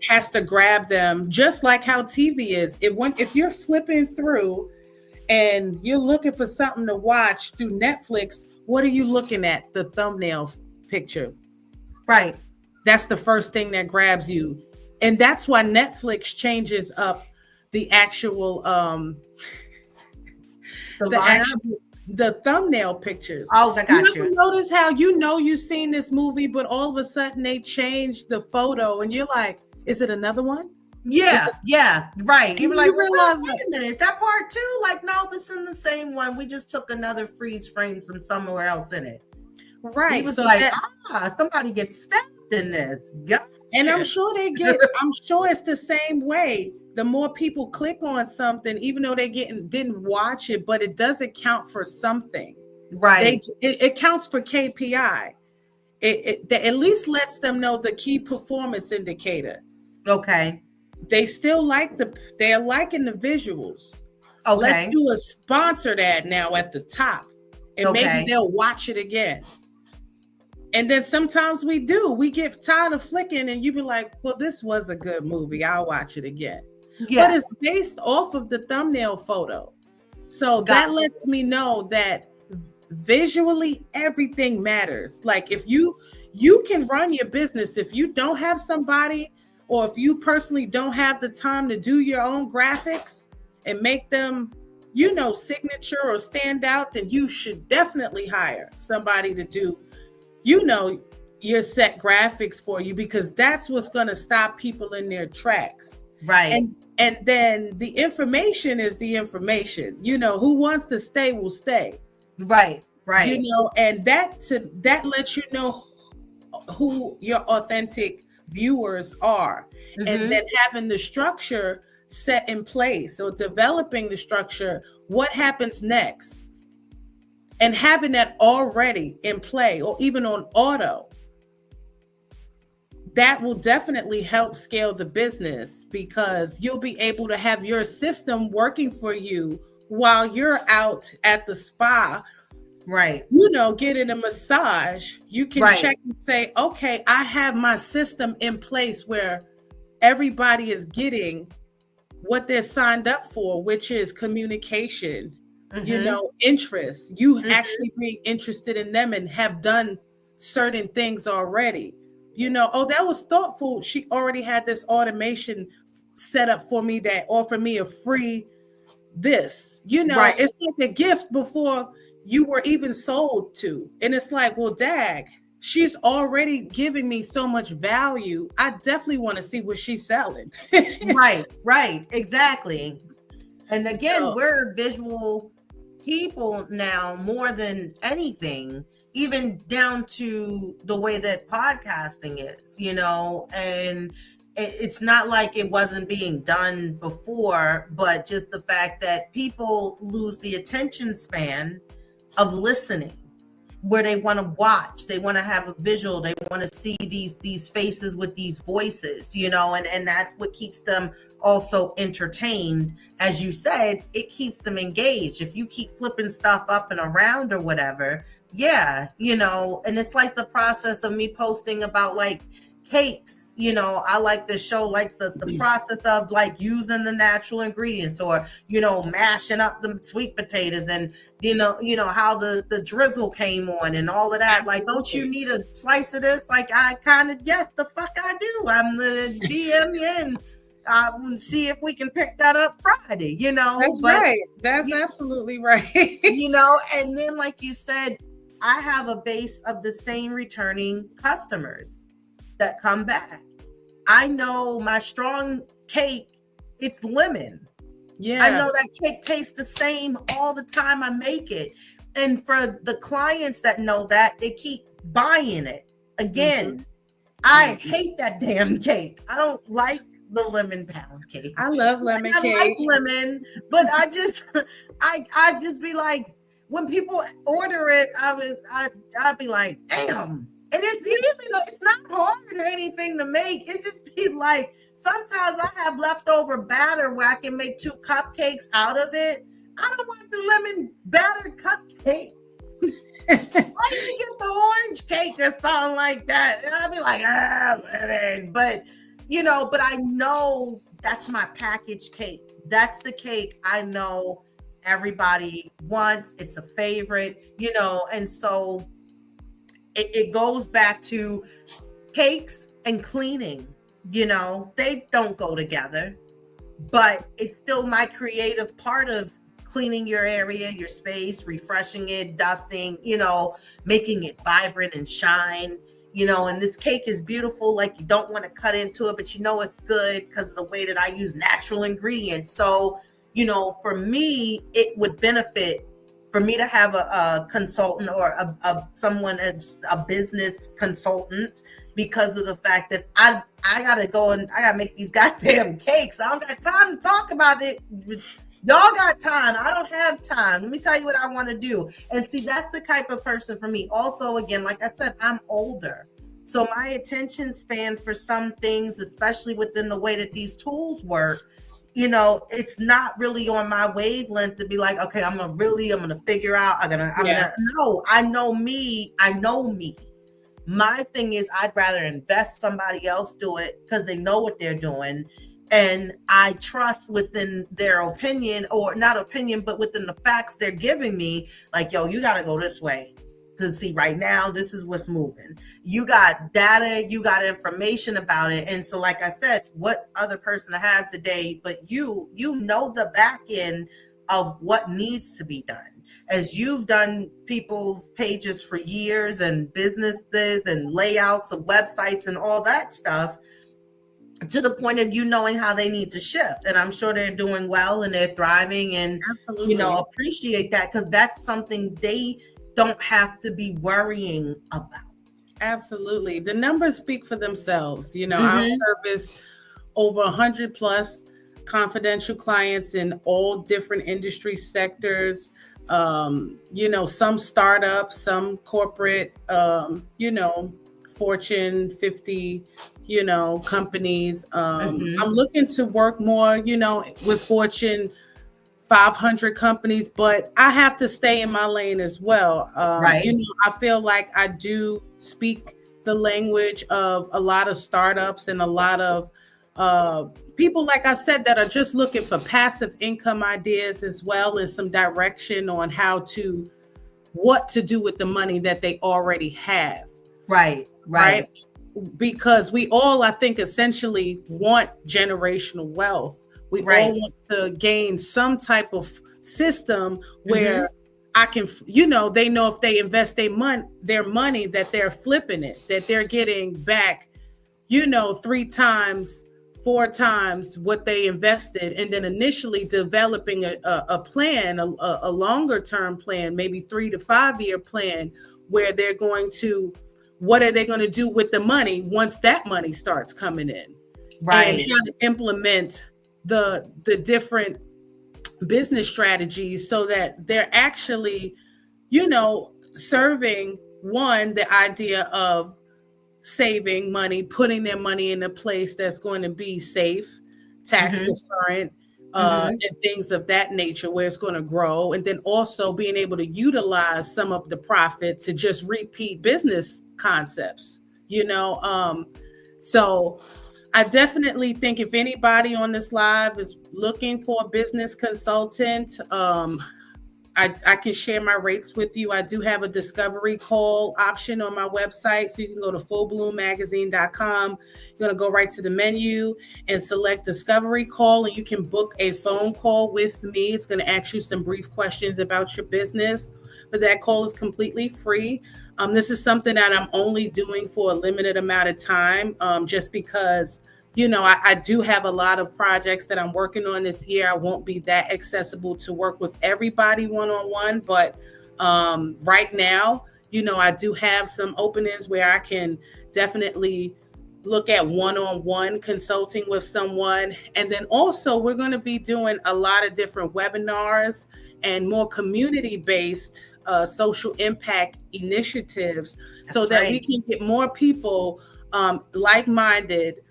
has to grab them, just like how TV is. If you're flipping through and you're looking for something to watch through Netflix, what are you looking at? The thumbnail picture. Right. That's the first thing that grabs you. And that's why Netflix changes up the actual the thumbnail pictures. Oh, I got you. Notice how you've seen this movie, but all of a sudden they changed the photo, and you're like, "Is it another one?" Yeah, right. You were like, "Wait a minute, is that part two?" Like, no, it's in the same one. We just took another freeze frame from somewhere else in it. Right. He was so like, somebody gets stabbed in this. Gotcha. And I'm sure I'm sure it's the same way. The more people click on something, even though they didn't watch it, but it doesn't count for something. Right. It counts for KPI. that at least lets them know the key performance indicator. Okay. They still they're liking the visuals. Let's Okay. do a sponsored ad now at the top, and maybe they'll watch it again. And then sometimes we get tired of flicking, and you be like, well, this was a good movie, I'll watch it again. Yeah. But it's based off of the thumbnail photo. So that lets me know that visually everything matters. Like if you can run your business, if you don't have somebody, or if you personally don't have the time to do your own graphics and make them, signature or stand out, then you should definitely hire somebody to do, your set graphics for you, because that's what's going to stop people in their tracks. Right. And then the information is the information. Who wants to stay will stay. Right. And that lets you know who your authentic viewers are. Mm-hmm. And then having the structure set in place, or developing the structure, what happens next, and having that already in play, or even on auto, that will definitely help scale the business, because you'll be able to have your system working for you while you're out at the spa. Right. Getting a massage. You can check and say, okay, I have my system in place where everybody is getting what they're signed up for, which is communication, interest. You actually being interested in them and have done certain things already. That was thoughtful. She already had this automation set up for me that offered me a free this. It's like a gift before you were even sold to. And it's like, well, dag, she's already giving me so much value. I definitely want to see what she's selling. Right. Exactly. And again, we're visual people now more than anything, even down to the way that podcasting is, and it's not like it wasn't being done before, but just the fact that people lose the attention span of listening, where they want to watch, they want to have a visual, they want to see these faces with these voices, and that's what keeps them also entertained. As you said, it keeps them engaged. If you keep flipping stuff up and around or whatever, and it's like the process of me posting about like cakes, I like to show like the process of like using the natural ingredients, or mashing up the sweet potatoes, and how the drizzle came on and all of that. Like, don't you need a slice of this? Like, I kind of, yes, the fuck I do. I'm gonna DM you and see if we can pick that up Friday, That's right. That's absolutely right. And then like you said, I have a base of the same returning customers that come back. I know my strong cake, it's lemon. Yeah, I know that cake tastes the same all the time I make it. And for the clients that know that, they keep buying it. Again, I hate that damn cake. I don't like the lemon pound cake. I love lemon cake. I like lemon, but I just be like, when people order it, I'd be like, damn. And it's easy, it's not hard or anything to make. It just be like, sometimes I have leftover batter where I can make 2 cupcakes out of it. I don't want the lemon batter cupcake. Why did you get the orange cake or something like that? And I'd be like, lemon. But, but I know that's my packaged cake. That's the cake I know everybody wants. It's a favorite, and so it goes back to cakes and cleaning. They don't go together, but it's still my creative part of cleaning your area, your space, refreshing it, dusting, making it vibrant and shine, and this cake is beautiful. Like, you don't want to cut into it, but it's good because of the way that I use natural ingredients. So, for me, it would benefit for me to have a consultant, or someone as a business consultant, because of the fact that I gotta go and I gotta make these goddamn cakes. I don't got time to talk about it with Y'all got time. I don't have time. Let me tell you what I want to do. And see, that's the type of person for me. Also, again, like I said, I'm older. So my attention span for some things, especially within the way that these tools work, it's not really on my wavelength to be like, okay, I'm gonna figure out, no, I know me. My thing is, I'd rather invest somebody else do it because they know what they're doing. And I trust within their opinion, or not opinion, but within the facts they're giving me, like, yo, you got to go this way. Because see, right now, this is what's moving. You got data, you got information about it. And so, like I said, what other person to have today, but you know the back end of what needs to be done. As you've done people's pages for years and businesses and layouts of websites and all that stuff, to the point of you knowing how they need to shift. And I'm sure they're doing well and they're thriving, and Absolutely. Appreciate that, because that's something they don't have to be worrying about. Absolutely. The numbers speak for themselves. Our service over 100 plus confidential clients in all different industry sectors. Some startups, some corporate, Fortune 50, companies. I'm looking to work more, with Fortune 500 companies, but I have to stay in my lane as well. Right. I feel like I do speak the language of a lot of startups and a lot of people, like I said, that are just looking for passive income ideas as well, and some direction on what to do with the money that they already have. Right. Because we all, I think, essentially want generational wealth. We all want to gain some type of system where I can, they know if they invest their money, that they're flipping it, that they're getting back, 3 times, 4 times what they invested. And then initially developing a plan, a longer term plan, maybe 3 to 5 year plan, where they're going to, what are they going to do with the money once that money starts coming in? Right. And how to implement the different business strategies so that they're actually, serving the idea of saving money, putting their money in a place that's going to be safe, tax deferent, and things of that nature, where it's going to grow. And then also being able to utilize some of the profit to just repeat business concepts, so I definitely think if anybody on this live is looking for a business consultant, I can share my rates with you. I do have a discovery call option on my website. So you can go to fullbloommagazine.com. You're going to go right to the menu and select discovery call, and you can book a phone call with me. It's going to ask you some brief questions about your business, but that call is completely free. This is something that I'm only doing for a limited amount of time, just because, I do have a lot of projects that I'm working on this year. I won't be that accessible to work with everybody one-on-one, but right now, I do have some openings where I can definitely look at one-on-one consulting with someone. And then also we're going to be doing a lot of different webinars and more community-based social impact initiatives. That's so that we can get more people like-minded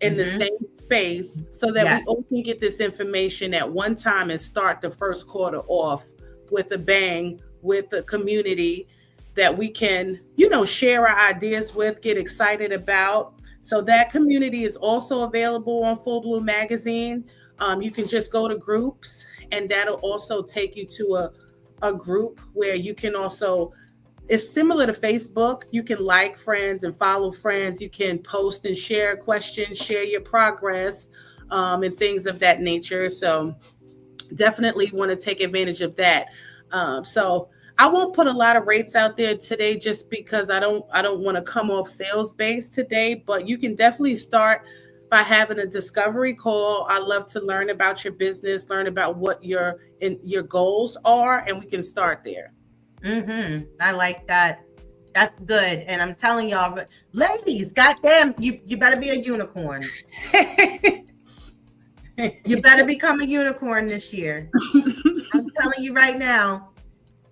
in the same space, so that we all can get this information at one time and start the first quarter off with a bang, with a community that we can, share our ideas with, get excited about. So that community is also available on Full Bloom Magazine. You can just go to groups, and that'll also take you to a group where you can also, it's similar to Facebook. You can like friends and follow friends. You can post and share questions, share your progress, and things of that nature. So definitely want to take advantage of that. So I won't put a lot of rates out there today, just because I don't want to come off sales based today, but you can definitely start by having a discovery call. I love to learn about your business, learn about what your goals are, and we can start there. I like that. That's good. And I'm telling y'all, ladies, goddamn, you better be a unicorn. You better become a unicorn this year. I'm telling you right now,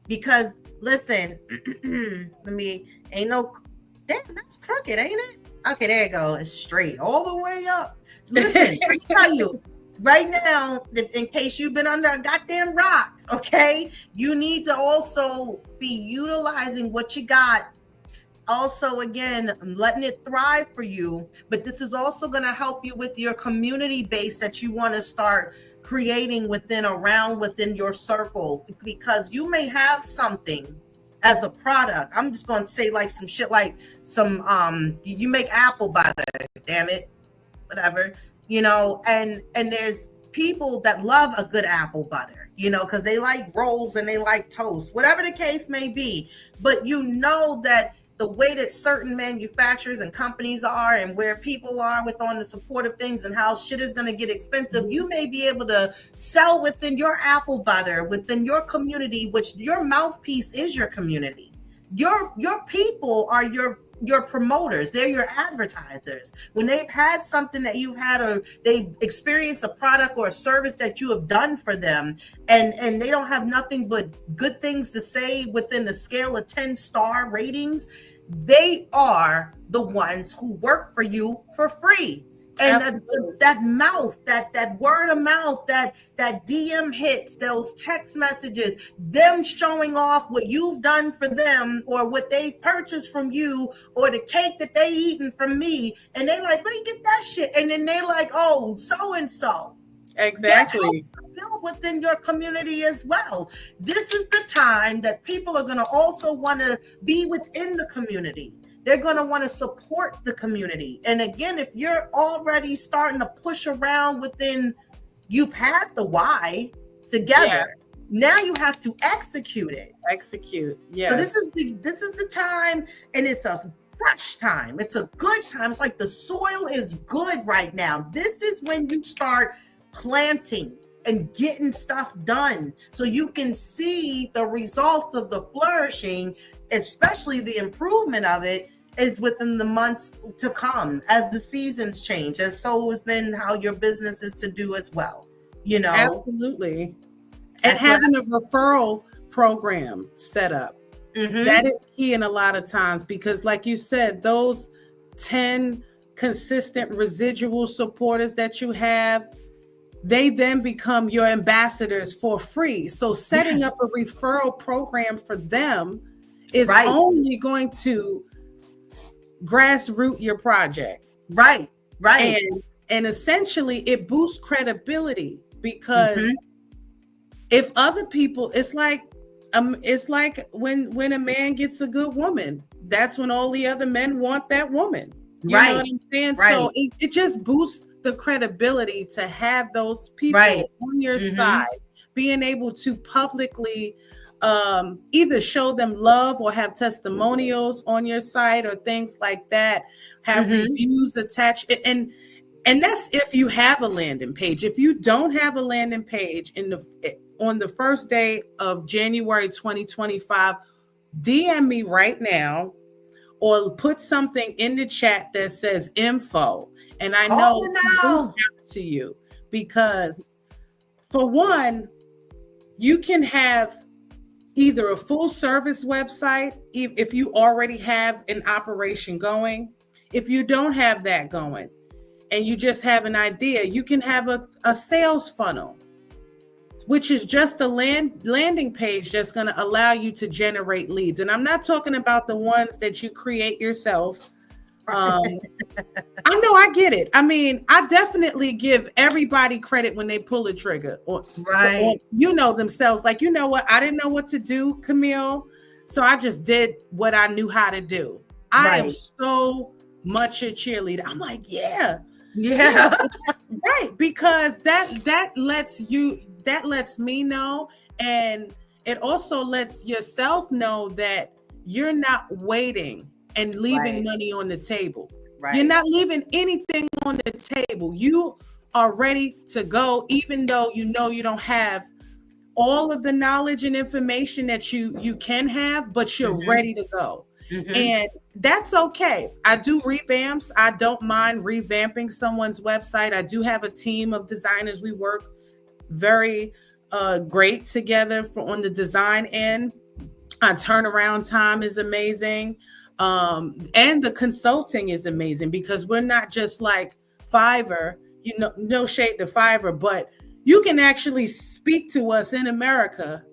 because listen, ain't no, damn, that's crooked, ain't it? Okay, there you go. It's straight all the way up. Listen, let me tell you, right now, in case you've been under a goddamn rock, okay, you need to also be utilizing what you got. Also, again, letting it thrive for you. But this is also going to help you with your community base that you want to start creating within your circle, because you may have something as a product. I'm just going to say like some shit, like some you make apple butter, damn it, whatever, and there's people that love a good apple butter, because they like rolls and they like toast, whatever the case may be. But that the way that certain manufacturers and companies are, and where people are with on the support of things, and how shit is going to get expensive, you may be able to sell within your apple butter, within your community, which your mouthpiece is your community. Your people are your promoters. They're your advertisers. When they've had something that you've had, or they've experienced a product or a service that you have done for them, and they don't have nothing but good things to say within the scale of 10-star ratings, they are the ones who work for you for free. And that mouth, that word of mouth, that DM hits, those text messages, them showing off what you've done for them, or what they purchased from you, or the cake that they eaten from me, and they like, where you get that shit? And then they're like, oh, so and so. Exactly. Build within your community as well. This is the time that people are going to also want to be within the community. They're going to want to support the community. And again, if you're already starting to push around within, you've had the why together. Yeah. Now you have to execute it. Yeah. So this is the time, and it's a fresh time. It's a good time. It's like the soil is good right now. This is when you start planting and getting stuff done, so you can see the results of the flourishing, especially the improvement of it, is within the months to come as the seasons change, as so within how your business is to do as well. Absolutely. And having a referral program set up, that is key in a lot of times, because like you said, those 10 consistent residual supporters that you have, they then become your ambassadors for free. So setting up a referral program for them is only going to grassroot your project. Right. And essentially it boosts credibility, because if other people, it's like when a man gets a good woman, that's when all the other men want that woman. You know what I'm saying? So it just boosts the credibility to have those people on your side, being able to publicly either show them love or have testimonials on your site or things like that, have reviews attached. And that's if you have a landing page. If you don't have a landing page on the first day of January 2025, DM me right now, or put something in the chat that says info, and I know I'll to you, because for one, you can have either a full service website if you already have an operation going. If you don't have that going and you just have an idea, you can have a sales funnel, which is just a landing page that's going to allow you to generate leads. And I'm not talking about the ones that you create yourself. I know, I get it. I mean, I definitely give everybody credit when they pull a trigger or themselves. Like, you know what? I didn't know what to do, Camille. So I just did what I knew how to do. I am so much a cheerleader. I'm like, yeah. Right. Because that lets me know, and it also lets yourself know that you're not waiting and leaving money on the table. You're not leaving anything on the table. You are ready to go, even though you don't have all of the knowledge and information that you can have, but you're ready to go. And that's okay. I do revamps. I don't mind revamping someone's website. I do have a team of designers. We work very great together on the design end. Our turnaround time is amazing. And the consulting is amazing because we're not just like Fiverr, no shade to Fiverr, but you can actually speak to us in America,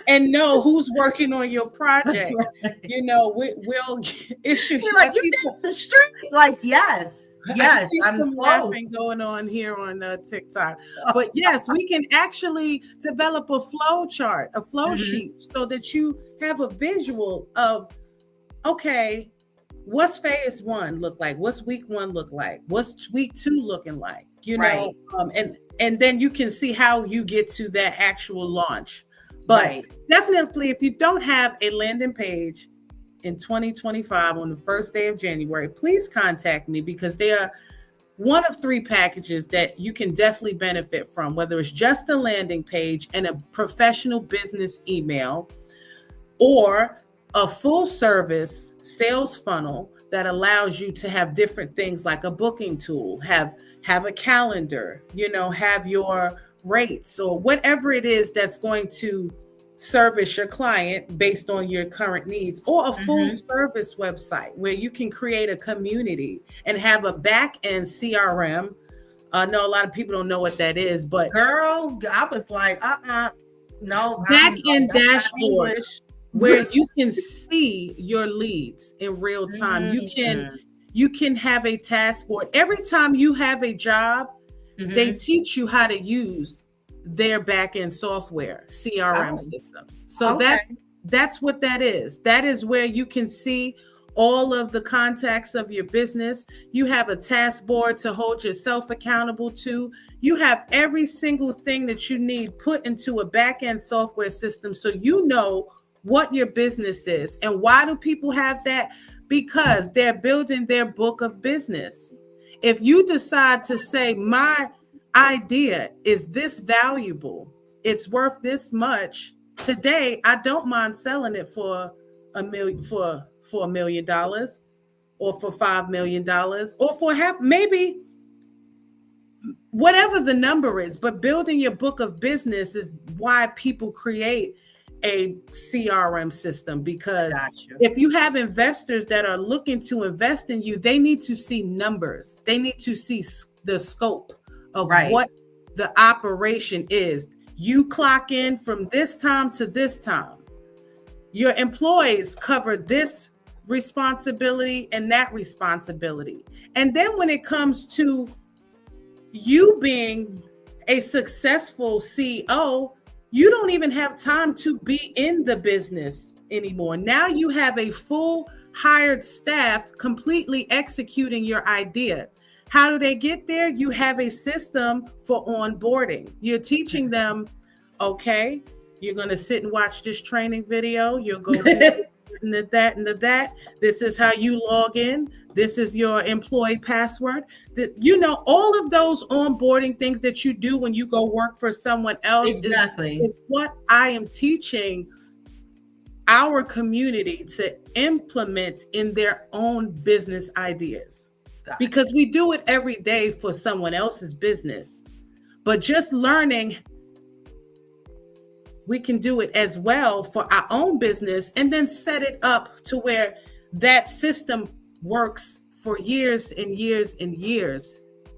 and know who's working on your project. We'll issue. You're like, you did the street. Like, yes, I'm some laughing going on here on TikTok. But yes, we can actually develop a flow chart, a flow sheet, so that you have a visual of, okay, what's phase 1 look like? What's week 1 look like? What's week 2 looking like? And then you can see how you get to that actual launch. But definitely, if you don't have a landing page in 2025 on the first day of January, please contact me because they are one of 3 packages that you can definitely benefit from, whether it's just a landing page and a professional business email, or a full service sales funnel that allows you to have different things like a booking tool, have a calendar, have your rates or whatever it is that's going to service your client based on your current needs, or a full service website where you can create a community and have a back end CRM. I know a lot of people don't know what that is, but girl, I was like, no, back end dashboard where you can see your leads in real time. You can have a task board. Every time you have a job, they teach you how to use their back-end software CRM system. So that's what that is. That is where you can see all of the contacts of your business. You have a task board to hold yourself accountable to. You have every single thing that you need put into a back-end software system, so you know what your business is. And why do people have that? Because they're building their book of business. If you decide to say, my idea is this valuable, it's worth this much, today I don't mind selling it for $1 million, for $1 million, or for $5 million, or for maybe whatever the number is. But building your book of business is why people create a CRM system, because if you have investors that are looking to invest in you, they need to see numbers. They need to see the scope of what the operation is. You clock in from this time to this time. Your employees cover this responsibility and that responsibility. And then when it comes to you being a successful CEO, you don't even have time to be in the business anymore. Now you have a full hired staff completely executing your idea. How do they get there? You have a system for onboarding. You're teaching them, okay, you're going to sit and watch this training video. You'll go into that and that. This is how you log in. This is your employee password. All of those onboarding things that you do when you go work for someone else is what I am teaching our community to implement in their own business ideas. Because we do it every day for someone else's business. But just learning, we can do it as well for our own business, and then set it up to where that system works for years and years and years,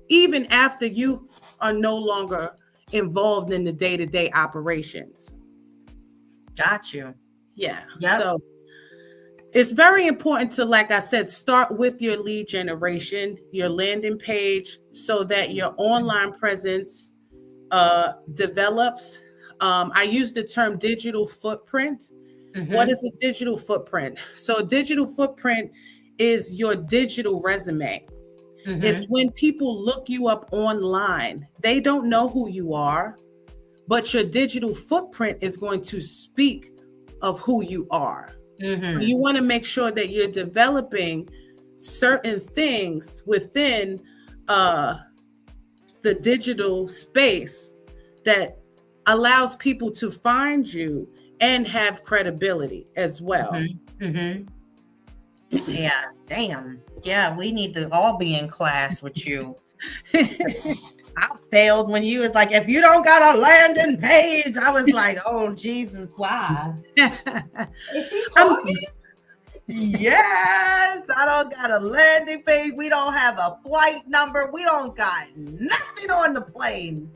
even after you are no longer involved in the day-to-day operations. Got you. Yeah. Yep. So it's very important to, like I said, start with your lead generation, your landing page, so that your online presence develops. I use the term digital footprint. What is a digital footprint? So a digital footprint is your digital resume. It's when people look you up online. They don't know who you are, but your digital footprint is going to speak of who you are. So you want to make sure that you're developing certain things within the digital space that allows people to find you and have credibility as well. Yeah, damn. Yeah, we need to all be in class with you. I failed when you was like, if you don't got a landing page, I was like, oh Jesus, why? Is she talking? Yes, I don't got a landing page. We don't have a flight number. We don't got nothing on the plane.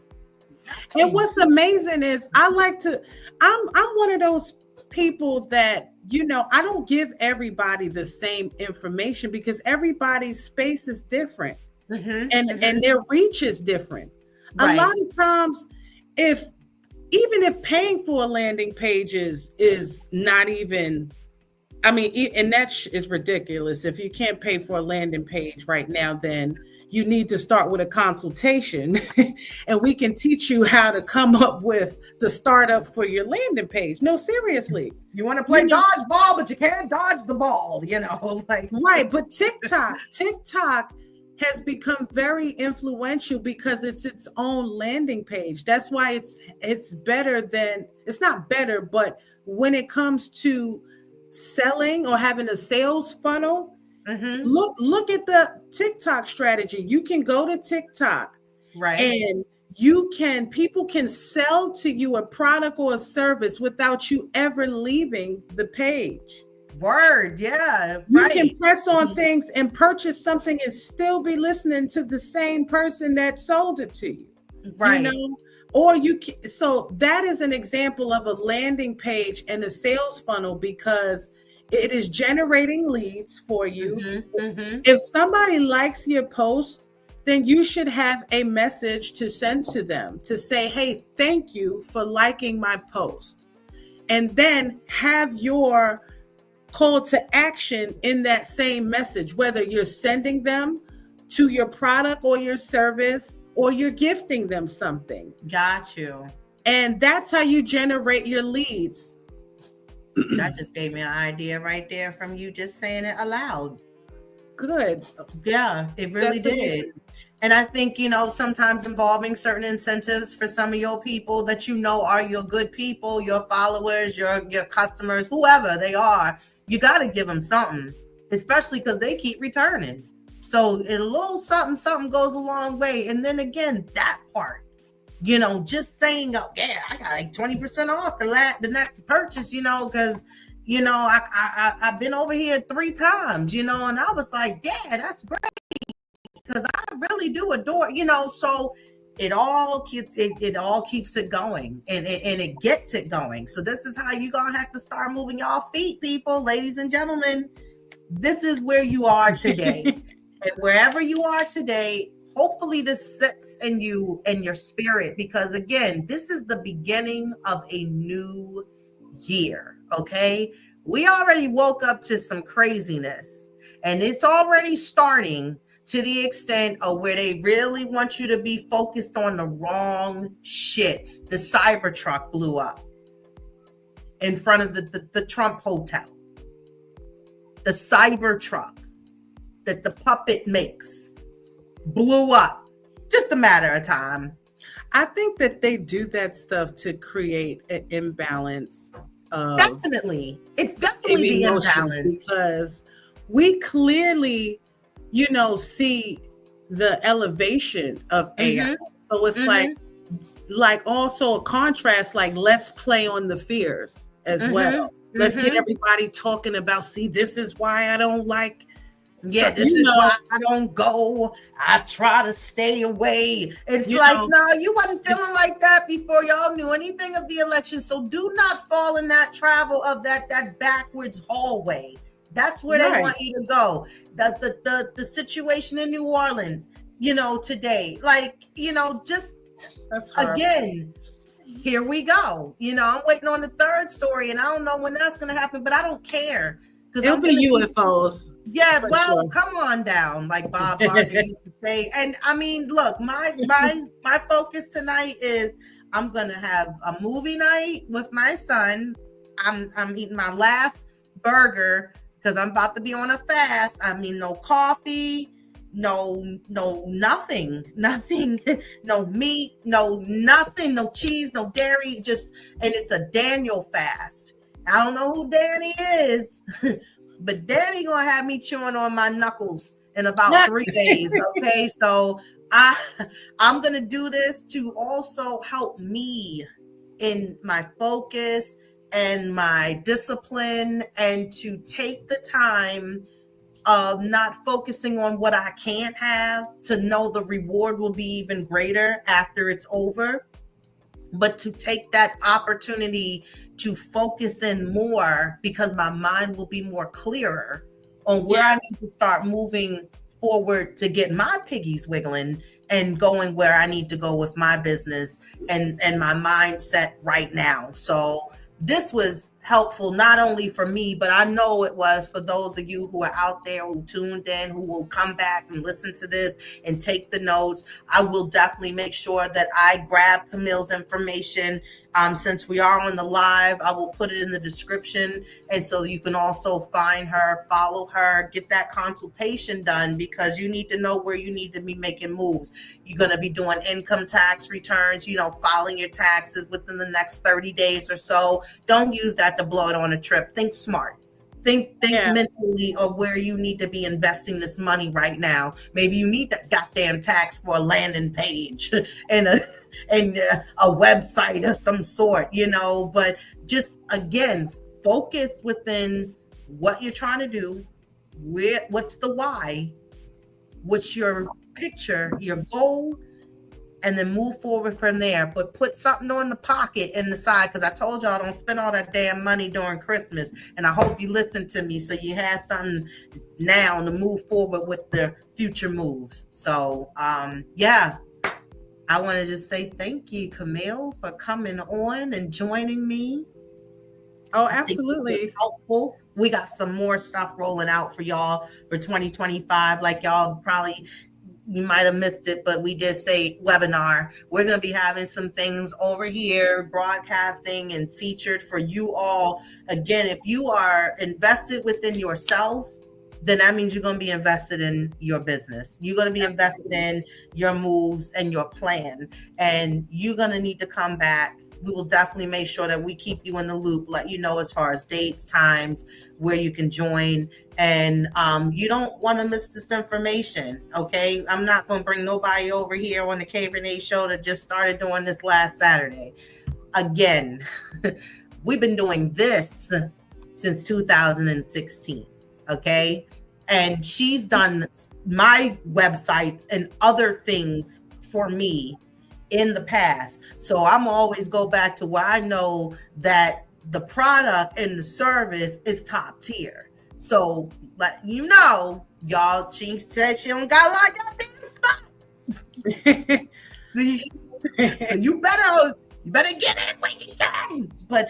And what's amazing is I'm one of those people that, I don't give everybody the same information because everybody's space is different. And their reach is different. Right. A lot of times, even if paying for a landing page is not even, and that is ridiculous. If you can't pay for a landing page right now, then you need to start with a consultation and we can teach you how to come up with the startup for your landing page. No, seriously. You want to play dodgeball, but you can't dodge the ball, like. Right. But TikTok has become very influential because it's its own landing page. That's why it's not better, but when it comes to selling or having a sales funnel, look at the TikTok strategy. You can go to TikTok, right, and people can sell to you a product or a service without you ever leaving the page. Word, yeah. You can press on things and purchase something and still be listening to the same person that sold it to you. Right. Or you can, so that is an example of a landing page and a sales funnel because it is generating leads for you. If somebody likes your post, then you should have a message to send to them to say, hey, thank you for liking my post. And then have your call to action in that same message, whether you're sending them to your product or your service or you're gifting them something. Got you. And that's how you generate your leads. That just gave me an idea right there from you just saying it aloud. Good. Yeah, it really did. And I think, sometimes involving certain incentives for some of your people that are your good people, your followers, your customers, whoever they are, you got to give them something, especially because they keep returning. So a little something goes a long way. And then again, that part, just saying, oh, yeah, I got like 20% off the next purchase, because, I've been over here 3 times, and I was like, yeah, that's great. Because I really do adore, so it all keeps it going and it gets it going. So this is how you're going to have to start moving y'all feet, people, ladies and gentlemen. This is where you are today. And wherever you are today, hopefully this sits in you and your spirit, because again, this is the beginning of a new year. Okay. We already woke up to some craziness and it's already starting to the extent of where they really want you to be focused on the wrong shit. The Cybertruck blew up in front of the Trump Hotel. The Cybertruck that the puppet makes blew up. Just a matter of time. I think that they do that stuff to create an imbalance. Definitely. It's definitely the imbalance. Because we clearly see the elevation of AI. So it's like also a contrast, like let's play on the fears as well. Let's get everybody talking about, see, this is why I don't like. Yeah, this is why I don't go. I try to stay away. It's no, you wasn't feeling like that before y'all knew anything of the election. So do not fall in that travel of that backwards hallway. That's where they want you to go. The situation in New Orleans, today, just again, here we go. I'm waiting on the third story and I don't know when that's going to happen, but I don't care. It'll be UFOs. Yeah, well, sure. Come on down, like Bob Barker used to say. And I mean, look, my focus tonight is I'm going to have a movie night with my son. I'm eating my last burger because I'm about to be on a fast. I mean, no coffee, no nothing, no meat, no nothing, no cheese, no dairy, just, and it's a Daniel fast. I don't know who Danny is, but Danny gonna have me chewing on my knuckles in about 3 days. Okay, so I'm gonna do this to also help me in my focus and my discipline, and to take the time of not focusing on what I can't have, to know the reward will be even greater after it's over, but to take that opportunity to focus in more, because my mind will be more clearer on where I need to start moving forward to get my piggies wiggling and going where I need to go with my business and my mindset right now. So this was helpful not only for me, but I know it was for those of you who are out there who tuned in, who will come back and listen to this and take the notes. I will definitely make sure that I grab Camille's information. Since we are on the live, I will put it in the description, and so you can also find her, follow her, get that consultation done, because you need to know where you need to be making moves. You're going to be doing income tax returns, filing your taxes within the next 30 days or so. Don't use that to blow it on a trip. Think smart. Think mentally of where you need to be investing this money right now. Maybe you need that goddamn tax for a landing page and a website of some sort, but just, again, focus within what you're trying to do, what's the why, what's your picture, your goal, and then move forward from there. But put something on the pocket in the side, because I told y'all don't spend all that damn money during Christmas. And I hope you listen to me so you have something now to move forward with the future moves. So I want to just say thank you, Camille, for coming on and joining me. Oh, absolutely. Helpful. We got some more stuff rolling out for y'all for 2025. Like y'all you might have missed it, but we did say webinar. We're going to be having some things over here, broadcasting and featured for you all. Again, if you are invested within yourself, then that means you're going to be invested in your business. You're going to be invested in your moves and your plan. And you're going to need to come back. We will definitely make sure that we keep you in the loop, let you know as far as dates, times, where you can join. And you don't want to miss this information, okay? I'm not going to bring nobody over here on the K Rene show that just started doing this last Saturday. Again, we've been doing this since 2016. Okay. And she's done my website and other things for me in the past. So I'm always go back to where I know that the product and the service is top tier. So, but y'all, she said she don't got a lot of damn stuff. So you better get in when you can. But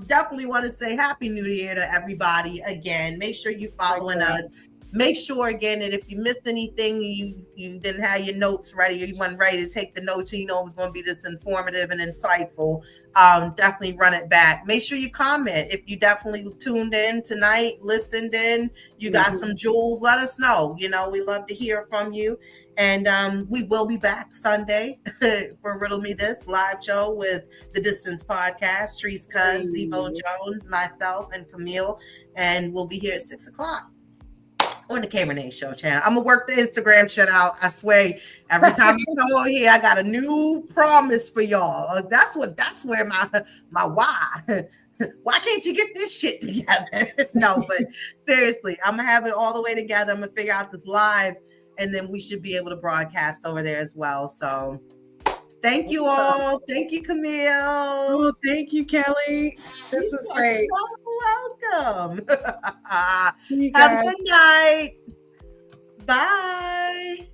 definitely want to say Happy New Year to everybody again. Make sure you following us. Make sure again that if you missed anything, you didn't have your notes ready, or you weren't ready to take the notes, and it was going to be this informative and insightful, definitely run it back. Make sure you comment. If you definitely tuned in tonight, listened in, you got some jewels, let us know. We love to hear from you. And we will be back Sunday for Riddle Me This live show with the Distance Podcast, Trees Cuz, Zebo Jones, myself, and Camille. And we'll be here at 6:00 on the K Rene Show channel. I'm going to work the Instagram shit out. I swear, every time I come over here, I got a new promise for y'all. That's where my why. Why can't you get this shit together? No, but seriously, I'm going to have it all the way together. I'm going to figure out this live, and then we should be able to broadcast over there as well. So thank you all. Thank you, Camille. Oh, thank you, Kelly. This was great. So welcome. Have a good night. Bye.